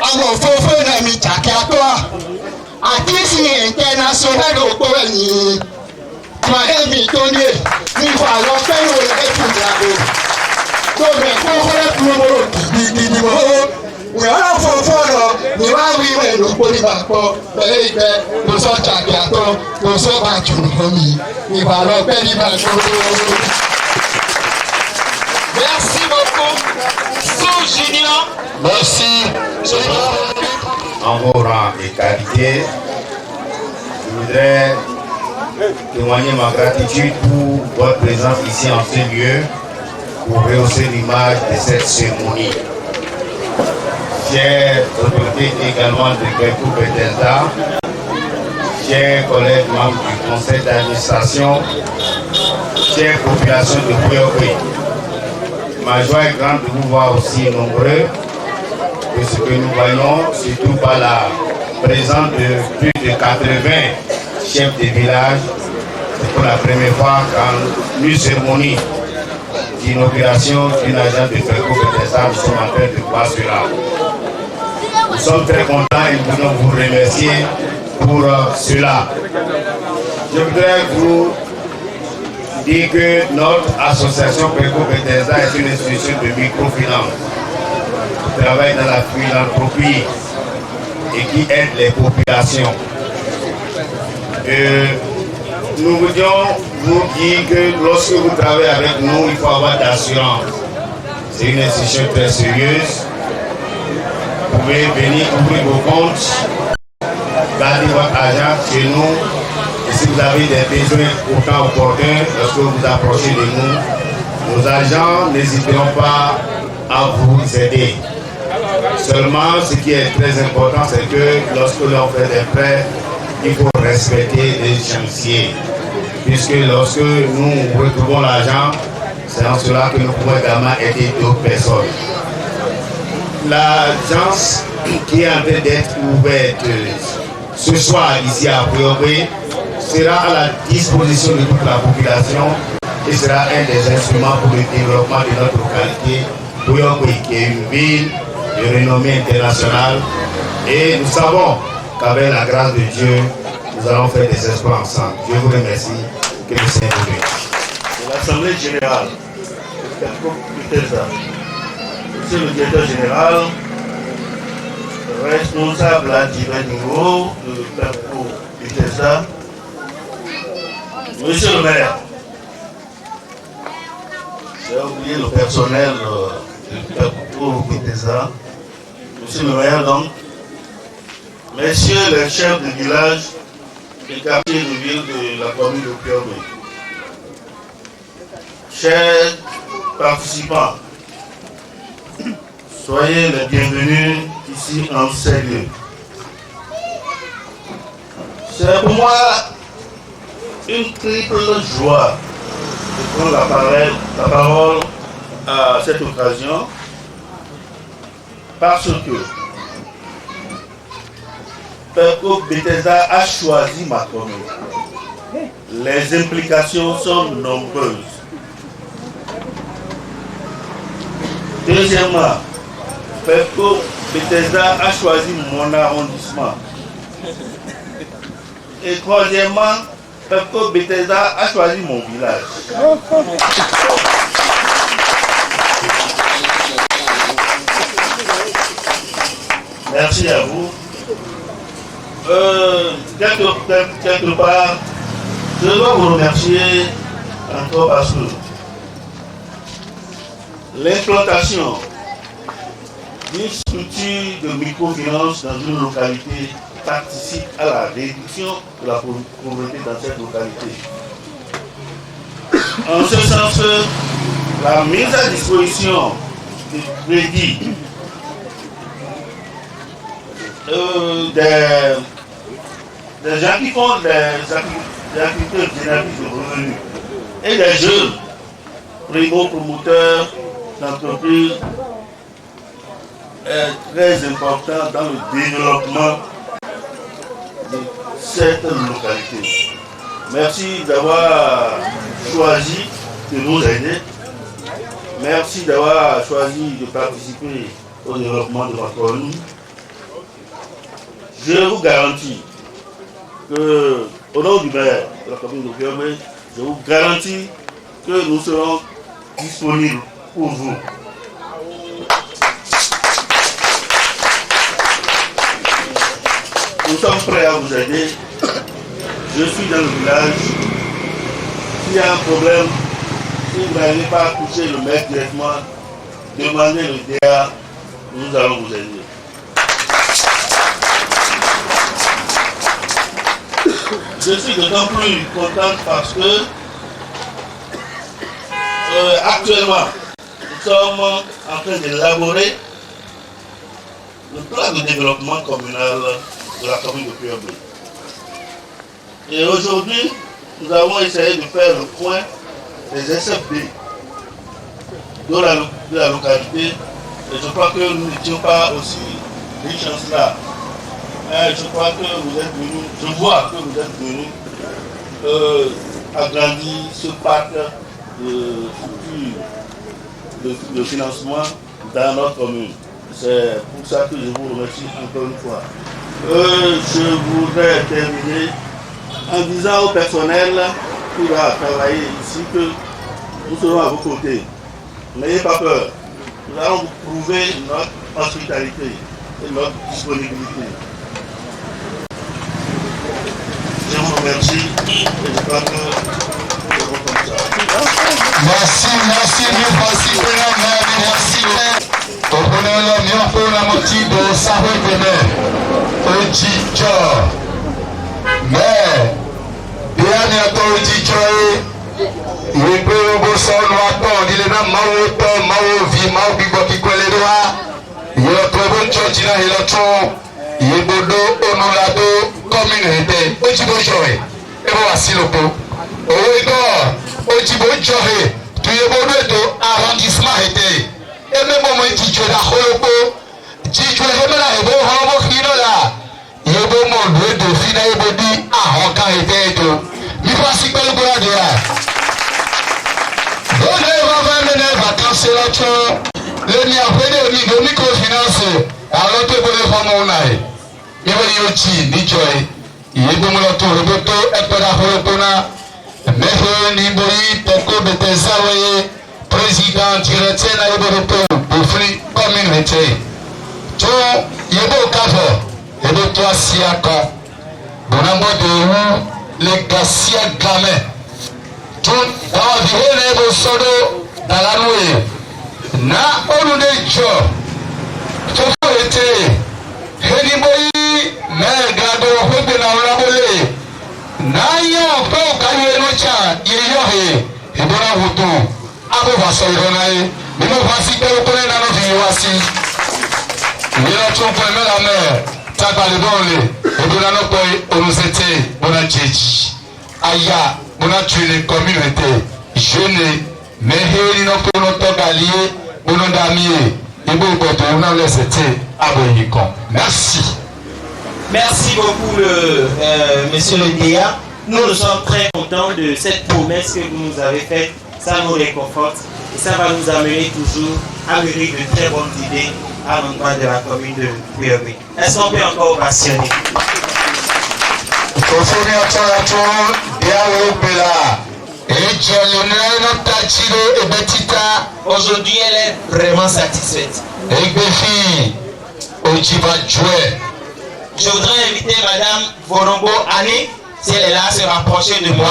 amo fofo na mi chakato atisi international do ko yin ma emi to ni ni fa lo fe o le tu drago to me ko ko tu mo di mo we are fofo no ni wa wi we lo ko ni ba ko be ibe lo so chakato lo so ba ju mi ni fa lo pe ni ba ko. Merci beaucoup, Sous Junior. Merci. En vos rangs et qualités, je voudrais témoigner ma gratitude pour votre présence ici en ce lieu pour rehausser l'image de cette cérémonie. Chers autorités également de Peko Bethesda, chers collègues membres du conseil d'administration, chères populations de Bouyoké, ma joie est grande de vous voir aussi nombreux que ce que nous voyons, surtout par la présence de plus de 80 chefs de village. C'est pour la première fois qu'en une cérémonie d'inauguration d'une agence de Peko Bethesda, nous sommes en train de voir cela. Nous sommes très contents et nous voulons vous remercier pour cela. Je voudrais vous dit que notre association Peko Bethesda est une institution de microfinance qui travaille dans la philanthropie et qui aide les populations. Nous voulions vous dire que lorsque vous travaillez avec nous, il faut avoir d'assurance. C'est une institution très sérieuse. Vous pouvez venir ouvrir vos comptes, garder votre argent chez nous. Et si vous avez des besoins au temps opportun, lorsque vous approchez de nous, nos agents n'hésiteront pas à vous aider. Seulement, ce qui est très important, c'est que lorsque l'on fait des prêts, il faut respecter les échéanciers. Puisque lorsque nous retrouvons l'argent, c'est en cela que nous pouvons également aider d'autres personnes. L'agence qui est en train d'être ouverte ce soir ici à Bouyoké sera à la disposition de toute la population et sera un des instruments pour le développement de notre localité, Bouyoké, qui est une ville de renommée internationale. Et nous savons qu'avec la grâce de Dieu, nous allons faire des espoirs ensemble. Je vous remercie. Que le Seigneur vous bénisse. L'Assemblée générale de Peko Bethesda, Monsieur le directeur général, responsable à divers niveaux de Peko Bethesda, Monsieur le maire, j'ai oublié le personnel de Peko Bethesda, Monsieur le maire donc, Messieurs les chefs de village et quartiers de ville de la commune de Bouyoké, chers participants, soyez les bienvenus ici en ces lieux. C'est pour moi une triple joie de prendre la parole à cette occasion parce que Peko Bethesda a choisi ma commune. Les implications sont nombreuses. Deuxièmement, Peko Bethesda a choisi mon arrondissement. Et troisièmement, Peko Bethesda a choisi mon village. Merci à vous. Quelque part, je dois vous remercier encore parce que l'implantation d'une structure de microfinance dans une localité participe à la réduction de la pauvreté dans cette localité. En ce sens, la mise à disposition de crédits des gens qui font des activités génératrices de revenus et des jeunes primo-promoteurs d'entreprises est très important dans le développement de cette localité. Merci d'avoir choisi de nous aider. Merci d'avoir choisi de participer au développement de votre commune. Je vous garantis que, au nom du maire de la commune de Piomé, je vous garantis que nous serons disponibles pour vous. Nous sommes prêts à vous aider. Je suis dans le village. S'il y a un problème, si vous n'arrivez pas à toucher le maire directement, demandez le DA, nous allons vous aider. Je suis d'autant plus content parce que actuellement, nous sommes en train d'élaborer le plan de développement communal de la commune de Piomé. Et aujourd'hui, nous avons essayé de faire le point des SFB de la localité. Et je crois que nous n'étions pas aussi riches en cela. Je crois que vous êtes venus, je vois que vous êtes venus agrandir ce parc de financement dans notre commune. C'est pour ça que je vous remercie encore une fois. Je voudrais terminer en disant au personnel qui va travailler ici que nous serons à vos côtés. N'ayez pas peur. Nous allons vous prouver notre hospitalité et notre disponibilité. Je vous remercie et je crois que c'est bon comme ça. Merci, merci, merci. Au preneur, bien pour la moitié de sa revenue. Ojijo. Mais, bien bientôt Ojijo, il peut vous sonner à temps. Il est là, Mao vie, Mao Bibo qui colle les doigts. Il est très bon, Tchotina, il est trop. Il est bodo, honorado, communauté. Ojibo Joy. Et voici le pot. Ojibo Joy. Tu es bodo et tout, arrondissement était. Et même au moment où tu es là, tu es là, et bon, on va finir là. Il est bon, mon dieu, de finir, et bon, dit, ah, on a été et tout. Mais voici que le bois de là. On va mener les vacances, c'est l'autre. Les miens, les microfinances, alors que vous les femmes, on a. Il va y avoir ni joy. Il est bon, le tour, le bateau, et pas la mais ni boyi toko betezawe président directeur na yeboto bofri communauté to yebo kavo yebo to asiaka bonambo de wu le gasia game to dawa vihene yebo sodo dalanwe na onu de jo to foete heni boyi me gado hobe na urabole Naya pe okaye nocha yeyohe ebona hutu abo vaso ironaye bimo vasi pe okole na no fi wasi yero to po me la me tagbale bonle ebona no po onusete bona jeji aya bona tune communauté jeune meheri no ko no to galie bono damie ebo boto na lesete abo yikon. Merci. Merci beaucoup, monsieur le DA. Nous sommes très contents de cette promesse que vous nous avez faite. Ça nous réconforte et ça va nous amener toujours à mûrir de très bonnes idées à l'endroit de la commune de Piomé. Est-ce qu'on peut encore passionner? Aujourd'hui, elle est vraiment satisfaite. Je voudrais inviter Madame Vorongo Annie, si elle est là, à se rapprocher de moi.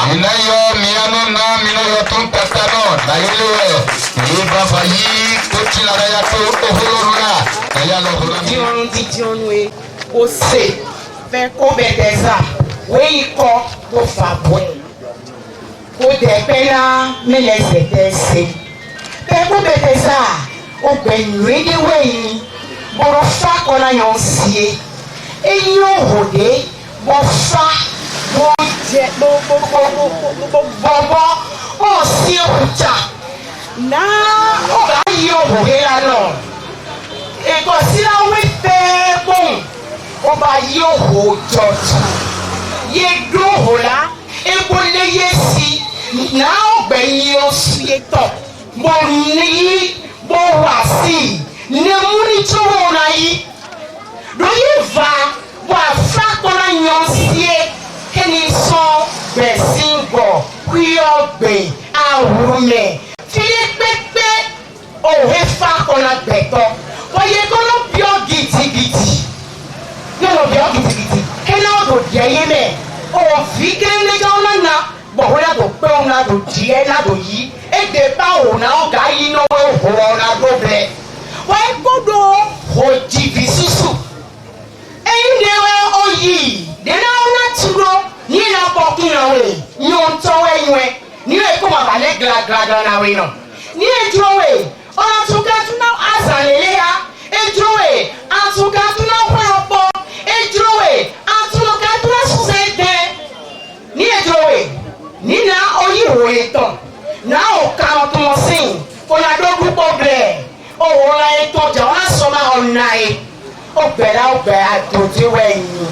Eyo hode bofa boje bobo o si ocha na o ba yo hera no e ko si la we te bon o ba yo ho church ye do hola e bo le yesi na o gbeyin o si to Boni, Boasi, Nemuni Chonai. Do you va, Wafakona Yonsie, Kenison, Bessingo, Quiobe, Awume, Philippe, oh, Hefa on a better. Why you gonna be all gitty? No, be all gitty. Cannot go, Yame, oh, Vigan Legana, but when I go Pona to Diana to ye, and the power now, guy, you know, Horona go there. Why go do, Ho Jibi Susu? And they were all ye, then I'm not to go, you know, walking away, you don't tell anyway, you come up a leg glad away, no. Near Joey. On to get to now as a lea, a joy, and to get to now help, a joy, and to look at us say there. Near joy, Nina, or you wait on. Now come to sing for a dog of bread. Oh, I told you last summer all night. Oh, better to do you.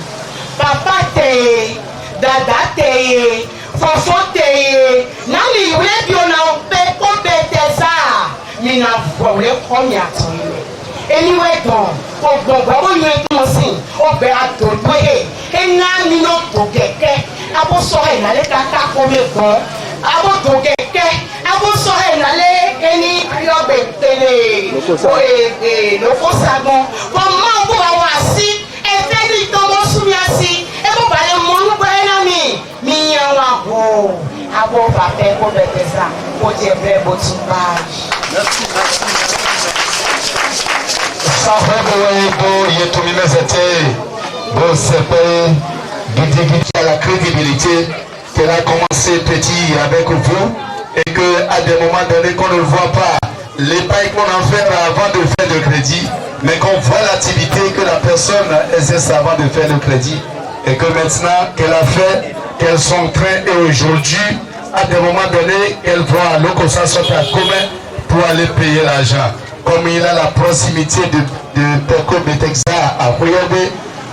Papa te, Dada te, Fofote, Nani, where you now, Pepo Betesa. Mina vole konya toile anyway gone gbogbo you to sing obe adodo ena mi no to keke abo so he na le kaka ko me gan abo to keke abo so he na le eni ayobe tele loko sagon ko ma bo wa si e fe ni to mo su mi asi e bo ba le mo lu ba na mi yan wa ho abo ba pe ko betesa ko je bre bo tu ba. À la crédibilité qu'elle a commencé petit avec vous et qu'à des moments donnés qu'on ne le voit pas les pailles qu'on en fait avant de faire le crédit, mais qu'on voit l'activité que la personne exerce avant de faire le crédit et que maintenant qu'elle a fait, qu'elle s'entraîne et aujourd'hui à des moments donnés qu'elle voit l'eau que ça soit à commun pour aller payer l'argent. Comme il a la proximité de Peko Betexa à Koyobe,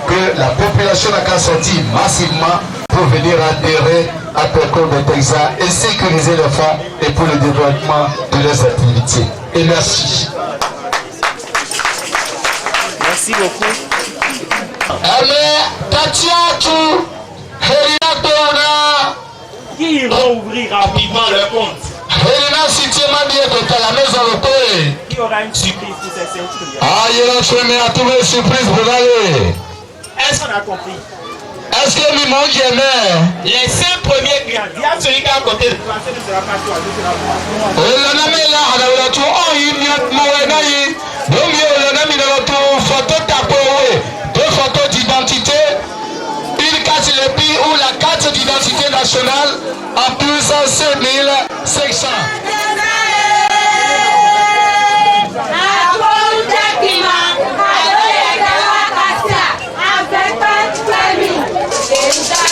que la population n'a qu'à sortir massivement pour venir adhérer à Peko Betexa et sécuriser les femmes et pour le développement de leurs activités. Et merci. Merci beaucoup. Allez, Tatiatu, Heriatona. Qui vont ouvrir rapidement leur compte? Qui aura une surprise pour ces ceintures? Ah, il a fait à trouver une surprise pour aller. Est-ce qu'on a compris? Est-ce que lui manque Les 5 premiers clients, il y a celui qui est à côté. Deux photos d'identité, une carte d'épi ou la carte d'identité nationale en plus de 5500. Yeah.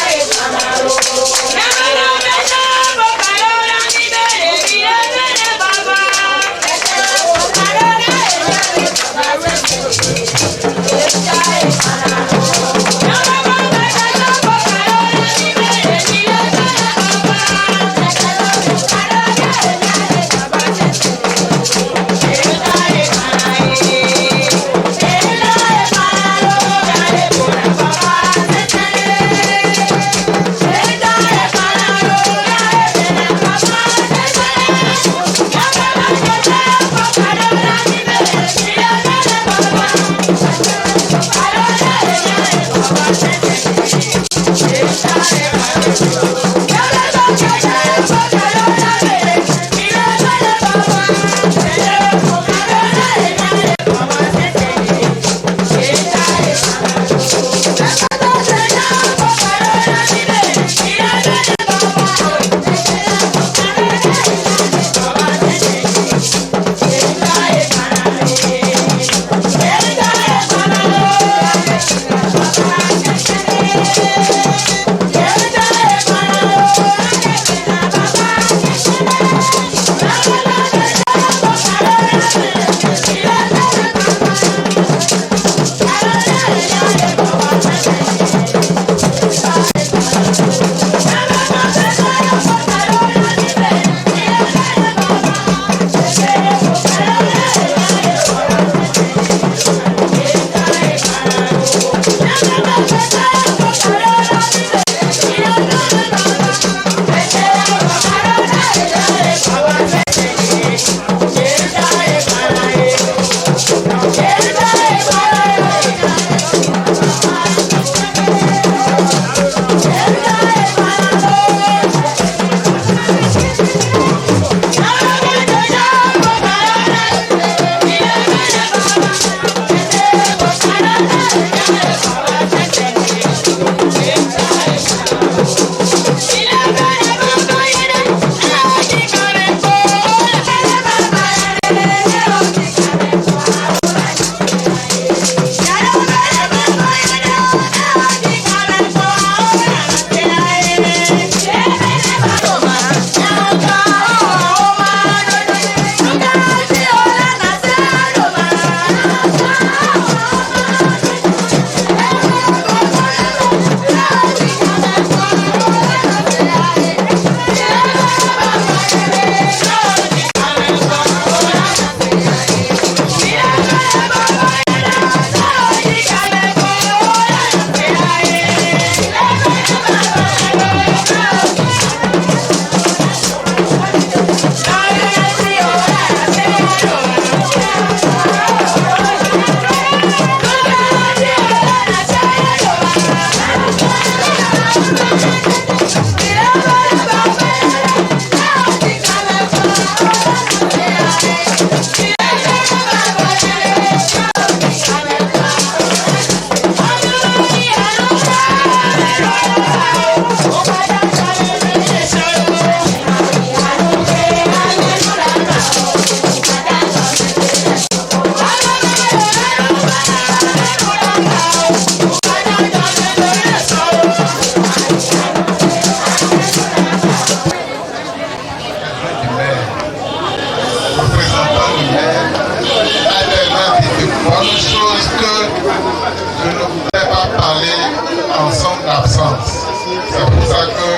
C'est pour ça que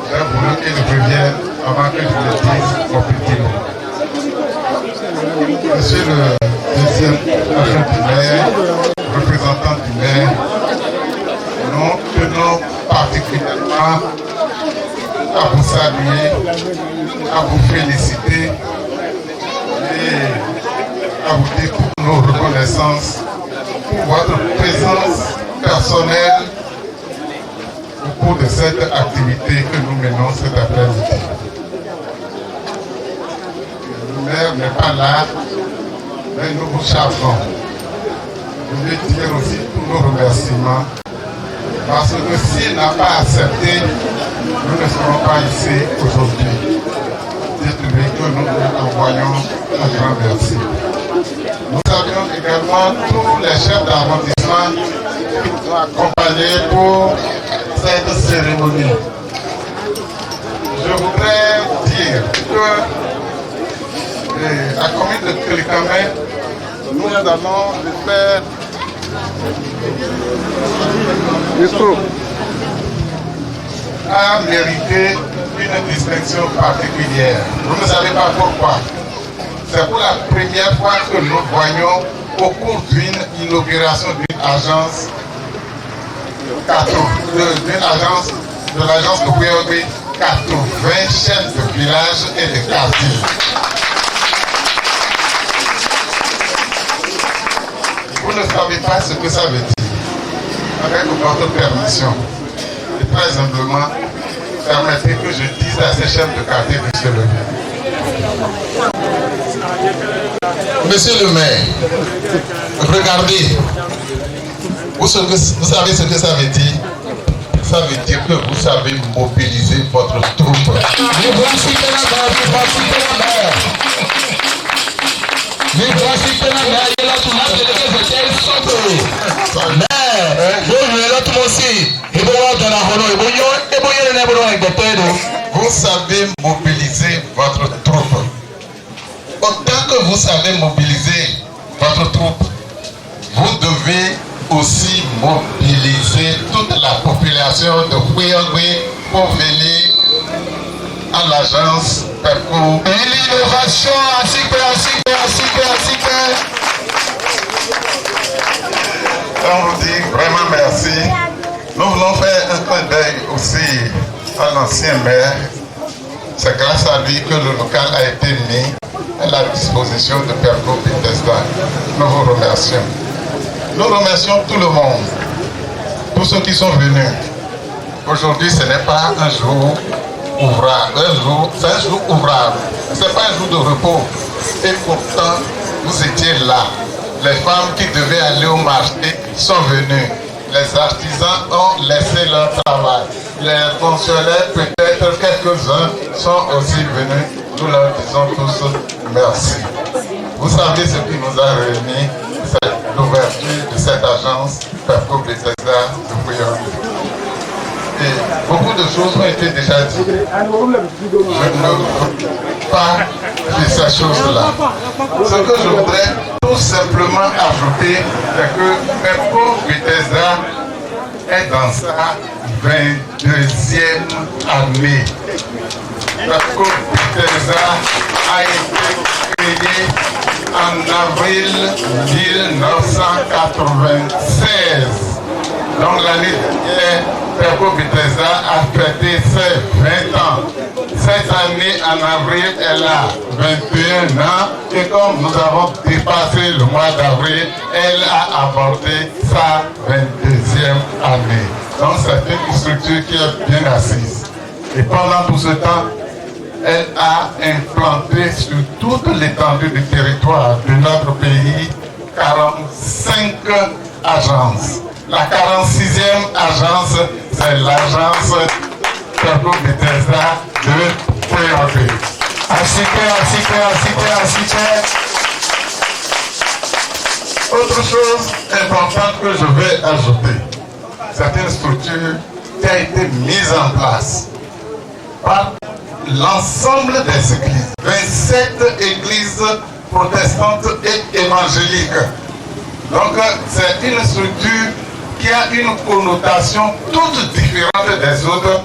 j'ai voulu qu'ils reviennent avant que je le dise au petit mot. Monsieur le deuxième agent du maire, représentant du maire, nous tenons particulièrement à vous saluer, à vous féliciter et à vous dire toutes nos reconnaissances pour votre présence personnelle au cours de cette activité que nous menons cet après-midi. Le maire n'est pas là, mais nous vous chargeons. Je vais dire aussi tous nos remerciements, parce que s'il n'a pas accepté, nous ne serons pas ici aujourd'hui. Dites-lui que nous lui envoyons un grand merci. Nous saluons également tous les chefs d'arrondissement qui nous ont accompagnés pour cette cérémonie. Je voudrais dire que à commune de Télécamé, nous allons le faire a mérité une distinction particulière. Vous ne savez pas pourquoi. C'est pour la première fois que nous voyons au cours d'une inauguration d'une agence de l'agence de Kouyobi, 80 chefs de village et de quartier. Vous ne savez pas ce que ça veut dire. Avec votre permission, et très humblement, permettez que je dise à ces chefs de quartier de se lever. Monsieur le maire, regardez, vous savez ce que ça veut dire? Ça veut dire que vous savez mobiliser votre troupe. Vous savez mobiliser votre troupe. Autant que vous savez mobiliser votre troupe, vous devez aussi mobiliser toute la population de Kouyobi pour venir à l'agence Pepco. Et l'innovation, ainsi que. On vous dit vraiment merci. Nous voulons faire un clin d'œil aussi à l'ancien maire. C'est grâce à lui que le local a été mis à la disposition de Pepco Bethesda. Nous vous remercions. Nous remercions tout le monde, tous ceux qui sont venus. Aujourd'hui, ce n'est pas un jour ouvrable, c'est un jour ouvrable. Ce n'est pas un jour de repos. Et pourtant, vous étiez là. Les femmes qui devaient aller au marché sont venues. Les artisans ont laissé leur travail. Les fonctionnaires, peut-être quelques-uns, sont aussi venus. Nous leur disons tous merci. Vous savez ce qui nous a réunis, c'est l'ouverture de cette agence Pepco Bethesda de Kouyobi. Et beaucoup de choses ont été déjà dites. Je ne veux pas de ces choses-là. Ce que je voudrais tout simplement ajouter, c'est que Pepco Bethesda est dans sa 22e année. Pepco Bethesda a été créé en avril 1996. Donc l'année dernière, Pepco Bethesda a fêté ses 20 ans. Cette année, en avril, elle a 21 ans. Et comme nous avons dépassé le mois d'avril, elle a abordé sa 22e année. Donc c'est une structure qui est bien assise. Et pendant tout ce temps, elle a implanté sur toute l'étendue du territoire de notre pays 45 agences. La 46e agence, c'est l'agence Pepco Bethesda de Kouyobi. Autre chose importante que je vais ajouter, c'est une structure qui a été mise en place par l'ensemble des églises, 27 églises protestantes et évangéliques. Donc c'est une structure qui a une connotation toute différente des autres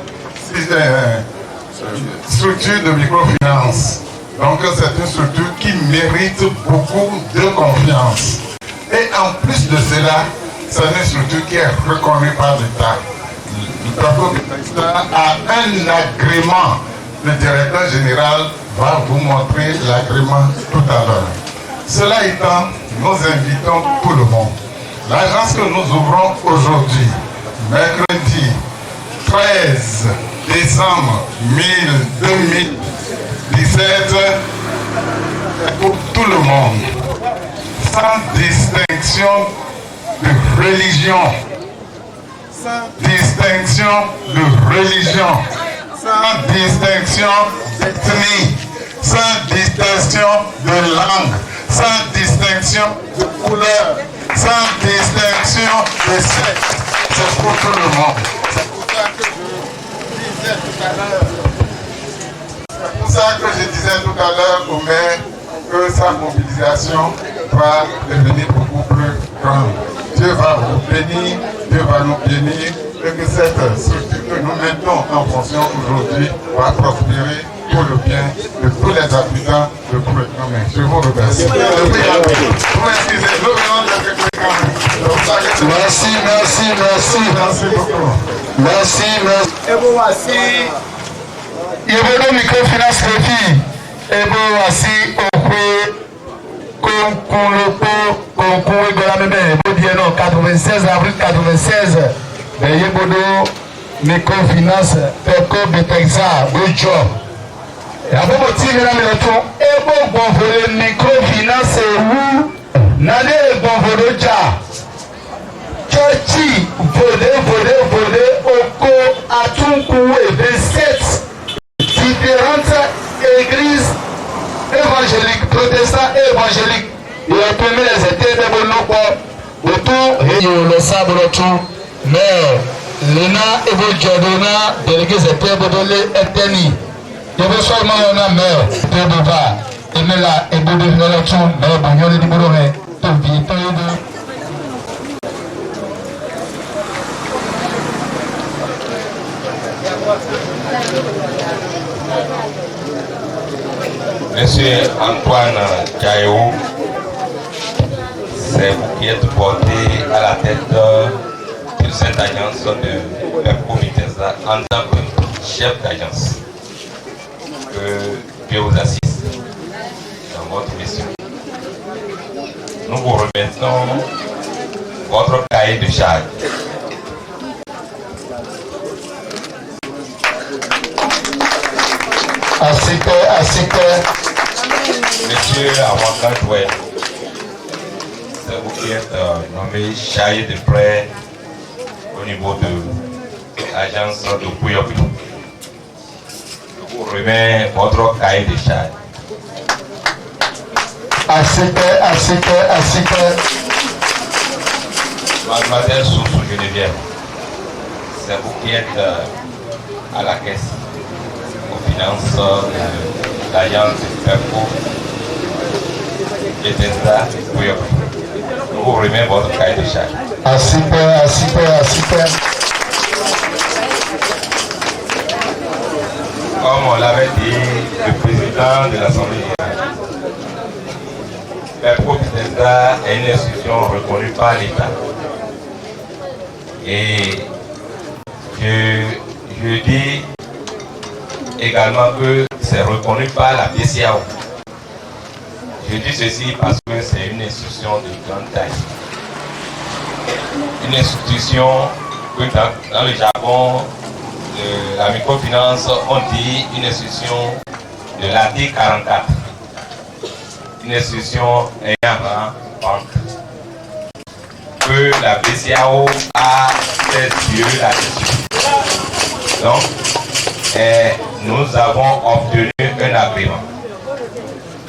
structures de microfinance. Donc c'est une structure qui mérite beaucoup de confiance. Et en plus de cela, c'est une structure qui est reconnue par l'État. L'État a un agrément. Le directeur général va vous montrer l'agrément tout à l'heure. Cela étant, nous invitons tout le monde. L'agence que nous ouvrons aujourd'hui, mercredi 13 décembre 2017, pour tout le monde, sans distinction de religion, sans distinction de religion, sans distinction d'ethnie, sans distinction de langue, sans distinction de couleur, sans distinction de sexe. C'est pour tout le monde. C'est pour ça que je disais tout à l'heure au maire que sa mobilisation va devenir beaucoup plus grande. Dieu va vous bénir, Dieu va nous bénir, et que cette structure que nous mettons en fonction aujourd'hui va prospérer pour le bien de tous les habitants de Poulet-Camin. Je vous remercie. Vous m'excusez, nous venons de Poulet-Camin. Merci, merci, merci. Merci beaucoup. Merci, merci. Et vous voici. Il y a une microfinance de filles. Et vous voici au prix. Concours de la même 96 avril 96. Mais Yebodo microfinance Peko Betexa, good job. Et après vous tirez la maison et bon volet microfinance où n'allez bon volet déjà. Chochi volé Oko Atunkoué 27 différentes églises évangéliques, protestants et évangéliques. Il a permis les étés de Bonoko, autour et le sabre tout. Mais Lena et Jodona, délégué étés Bodolé et Teni. Il y avait seulement un mère de Boba. Et mais là, et Bodolé le tout, mais bon, il y a des Bodolé, tout vite, tout vite. Monsieur Antoine Caillou, c'est vous qui êtes porté à la tête de cette agence de Peko Betexa en tant que chef d'agence. Que Dieu vous assiste dans votre mission. Nous vous remettons votre cahier de charge. Monsieur Awakan Toué, c'est vous qui êtes nommé chargé de prêt au niveau de l'agence de Pouyopi. Je vous remets votre cahier de charge. Mademoiselle Soussou Geneviève, c'est vous qui êtes à la caisse aux finances de l'agence Peko Betexa Pouyopi. Je vous remets votre cahier de charge. Comme on l'avait dit, le président de l'Assemblée générale, Peko Betexa est une institution reconnue par l'État. Et je dis également que c'est reconnu par la BCAO. Je dis ceci parce que c'est une institution de grande taille. Une institution que dans le jargon de la microfinance, on dit une institution de l'article 44. Une institution ayant rang banque. Que la BCAO a fait Dieu là-dessus. Donc, nous avons obtenu un agrément.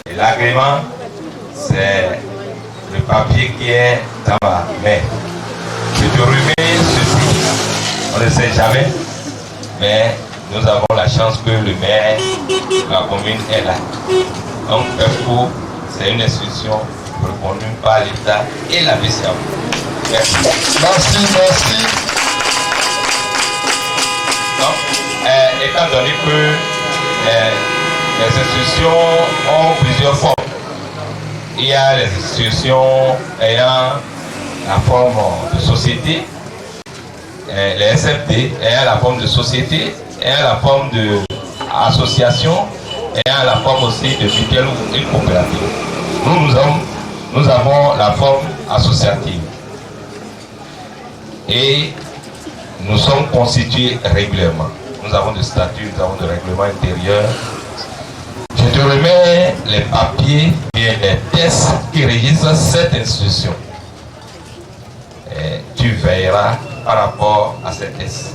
Et l'agrément, c'est le papier qui est dans ma main. Je te remets ceci. On ne sait jamais, mais nous avons la chance que le maire de la commune est là. Donc, Peko, c'est une institution reconnue par l'État et la BCAO. Merci. Merci. Donc, étant donné que les institutions ont plusieurs formes, il y a les institutions ayant la forme de société, les SFD ayant la forme de société, ayant la forme d'association, ayant la forme aussi de mutuelle ou une coopérative. Nous avons la forme associative. Et nous sommes constitués régulièrement. Nous avons des statuts, nous avons des règlements intérieurs. Je te remets les papiers et les tests qui régissent cette institution. Et tu veilleras par rapport à ces tests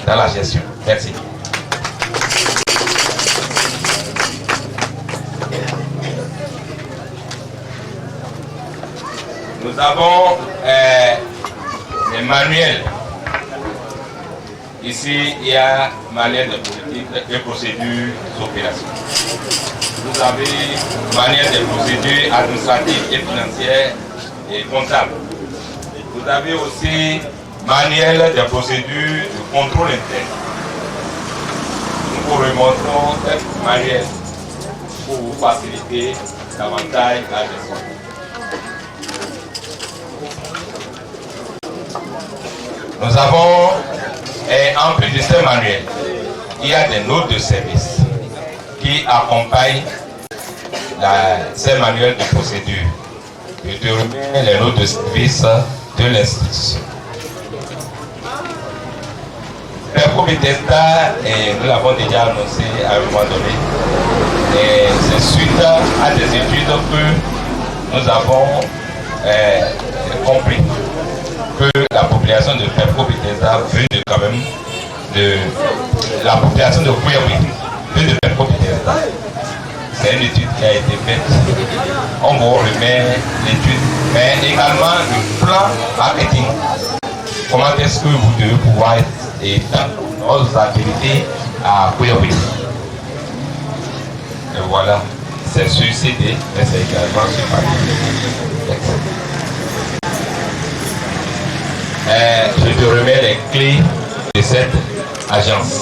dans la gestion. Merci. Nous avons les manuels. Ici, il y a manuel de politique et procédures d'opération. Vous avez manuel de procédures administratives et financières et comptables. Vous avez aussi manuel de procédures de contrôle interne. Nous vous remontrons cette manuel pour vous faciliter davantage la gestion. Nous avons, en plus de ces manuels, il y a des notes de service qui accompagnent ces manuels de procédure. Je te remets les notes de service de l'institution. Pepco Bethesda, nous l'avons déjà annoncé à un moment donné, c'est suite à des études que nous avons compris que la population de Pepco Bethesda veut quand même de la population de Kouyaoui veut de Pepco Bethesda. C'est une étude qui a été faite. On vous remet l'étude, mais également le plan marketing. Comment est-ce que vous devez pouvoir être dans vos activités à Kouyaoui. Et voilà, c'est sur CD, mais c'est également sur papier. Je te remets les clés de cette agence.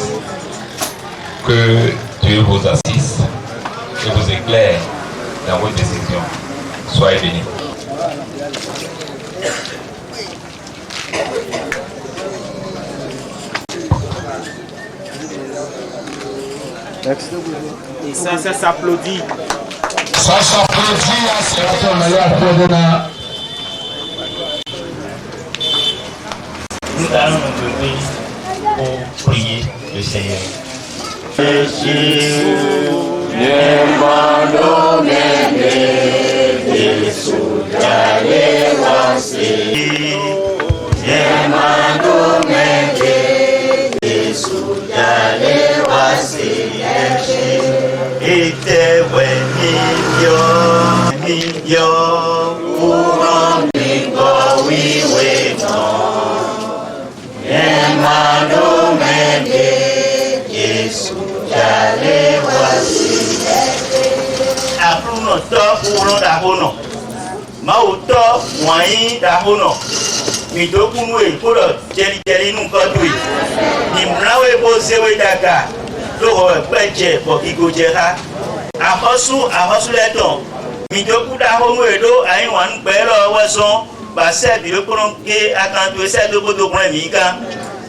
Que Dieu vous assiste et vous éclaire dans vos décisions. Soyez bénis. Et ça s'applaudit. Ça s'applaudit à ce moment-là. Nous allons nous lever pour prier le Seigneur. Appelons-nous pour dahono. Mauto, moyen dahono. Midokunu pour le nous conduit. Nimlawe bosewe daka. Loro peche pour Kigojera. Ahosu leton. Midoku dahono edo aiwan belo wason. Basset de l'Okonke à quand tu sais de Bodo Mika.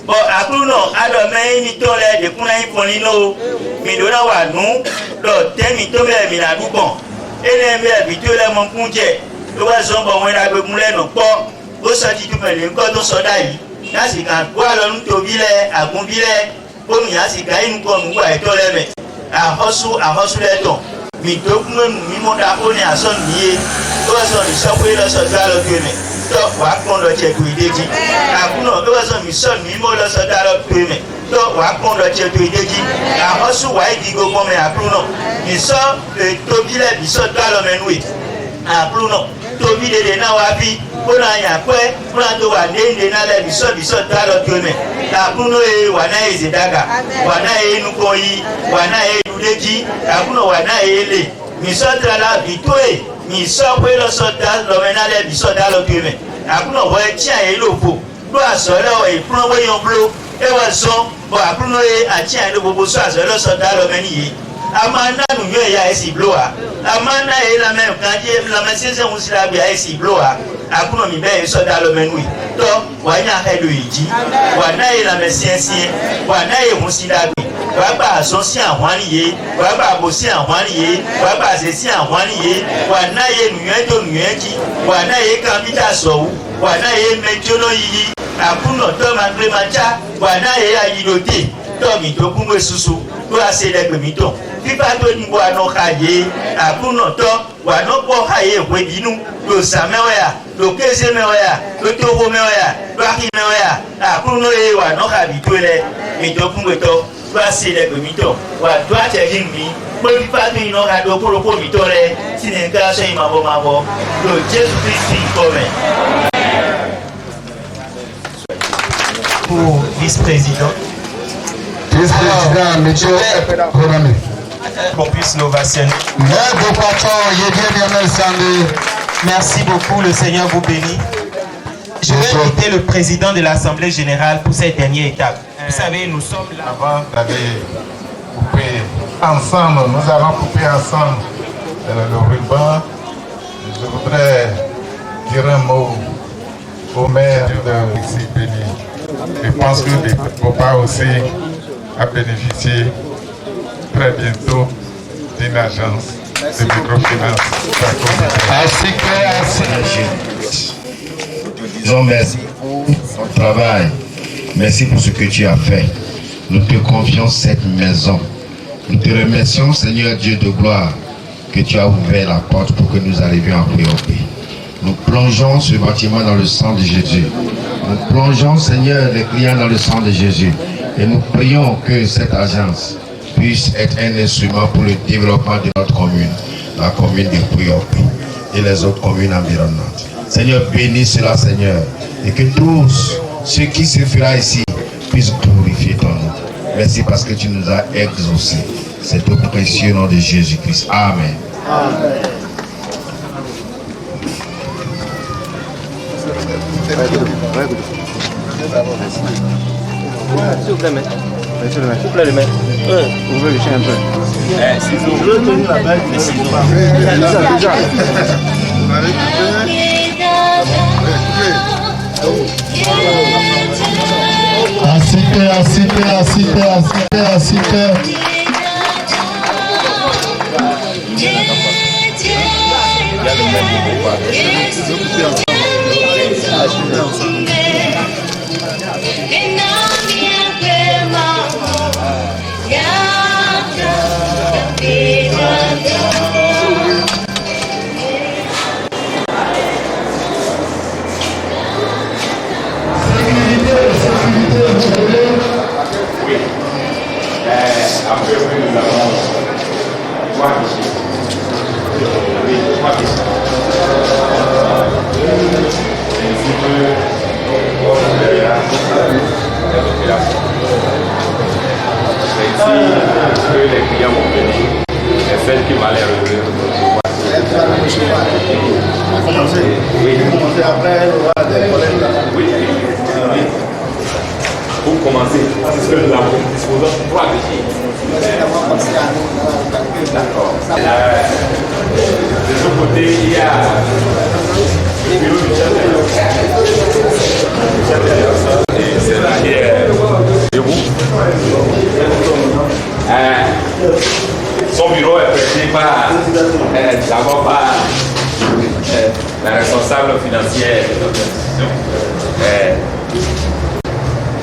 Bon, à Bruno, à demain, mitole de Kunaï Polino, Midona Wanou, l'autre mitome Miladouban. Et les mères habituelles à mon punje. Le oiseau, bon, on a be moulin non pas. Au sorti du mêlé, quand on s'odaille. Nasi quand voilà nous to vile, à bon vile. Bon, yasi kaïn comme nous à toleme. À Hosu les tons. Midokunu, Mimonda Pone à son nier. Oiseau, il s'appelle le soldat le gueule. Donc, on va checker les dédits. Akuno, nous avons mis son mimo le soldat le premier. Donc, on va checker les dédits. À Hosu, Waidigo, comme à Bruno. Ils sont le Tobile, ils sont dans le menoué. À Bruno, Tobile de Nawapi, on a un peu, on a deux années de Nala, ils sont dans le premier. À Bruno et Wana et Zedaga. Wana et Nukoi, Wana et Nudeji, Akuno, Wana et Les. Ils sont là, Vitoé. Ni sokwe lo soda lo menale bi soda lo tume akuno ho echi aye lofo do asoro e pro we yon blo e wa so bo akuno e achi aye lofo so asoro so da lo meni yi amana nu ye ya esi bloa amana e la même quand je la message on si la bi esi bloa akuno mi be so da lo meni to wa nya he lo yiji wa na e la message wa na e mu si la bi wa ba so si anwan ye wa ba bo si anwan ye wa ba se si anwan ye wa na ye nu ye to nu ye ji wa na ye kan bi ta so wa na ye mejono yi akuno to ma gbe ma ja wa na ye ayi lo te to mi to kun we susu to a se le gbe mi to fifa to ni wa no ka ye akuno to wa no po ha ye we binu lo samewa ya lo keze mewa ya lo to ho mewa ya lo aki mewa ya akuno ye wa no ka bi to le mi to kun we to va se le gbe mi to wa do a che yin mi mo fifa to ino ka do koro ko mi to re ti ne ka so ima bo lo Jesus Christ come pour vice-président. Vice-président, monsieur Ronami. Qu'on puisse l'ovationner. Merci beaucoup, le Seigneur vous bénit. Je vais inviter le président de l'Assemblée générale pour cette dernière étape. Vous savez, nous sommes là. Avant d'aller couper ensemble, nous allons couper ensemble le ruban. Je voudrais dire un mot au maire de ici béni. Je pense que le papa aussi a bénéficié très bientôt d'une agence de microfinance. Disons merci pour ton travail. Merci pour ce que tu as fait. Nous te confions cette maison. Nous te remercions, Seigneur Dieu de gloire, que tu as ouvert la porte pour que nous arrivions à Puyoké. Nous plongeons ce bâtiment dans le sang de Jésus. Nous plongeons, Seigneur, les clients dans le sang de Jésus. Et nous prions que cette agence puisse être un instrument pour le développement de notre commune, la commune de Puyoké et les autres communes environnantes. Seigneur, bénis cela, Seigneur, et que tous ceux qui se feront ici puissent glorifier ton nom. Merci parce que tu nous as exaucés. C'est au précieux nom de Jésus-Christ. Amen. Amen. S'il vous plaît, maître. S'il vous plaît, le maître. Vous pouvez lécher un peu. Je veux tenir la bague, mais sinon. Déjà. Après, nous avons trois fichiers. Oui, trois fichiers. Ainsi que les opérations. C'est ici que les clients vont venir et celles qui vont les relever. Oui. Après, oui. Pour commencer, c'est ce que nous avons disposé de trois fichiers. D'accord. De ce côté, il y a le bureau du chef de et c'est là qui est debout. Son bureau est prêté d'abord par la responsable financière de notre institution.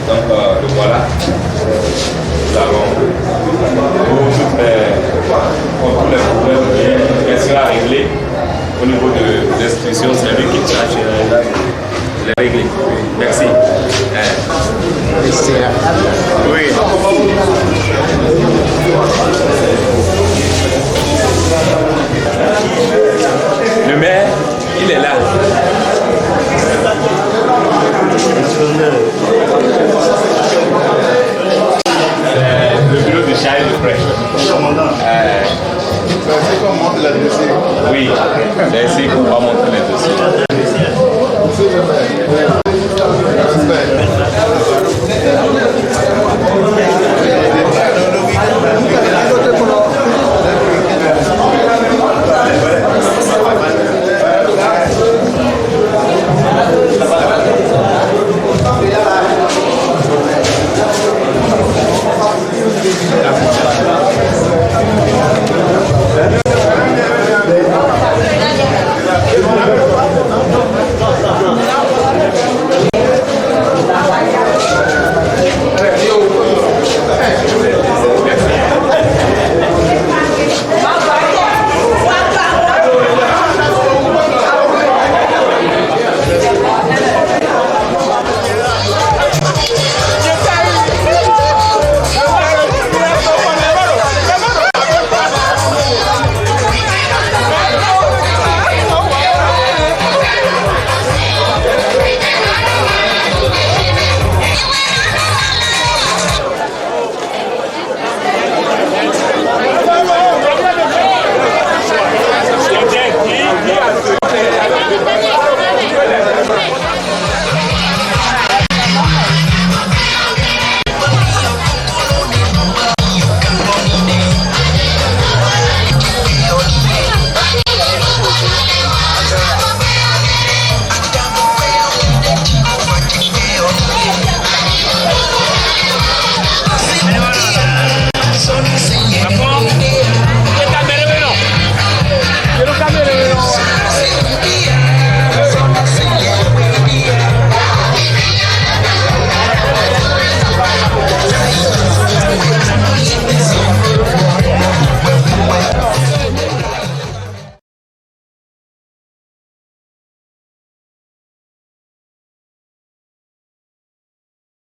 Donc, le voilà. Nous avons pour tous les problèmes bien sûr à régler au niveau de l'institution. C'est lui qui charge de les régler. Merci. Oui. Le maire, il est là. Le bureau de Charles de Prêche. C'est qu'on monte le dossier. Oui, c'est ici qu'on va monter les dossiers. Monsieur le maire.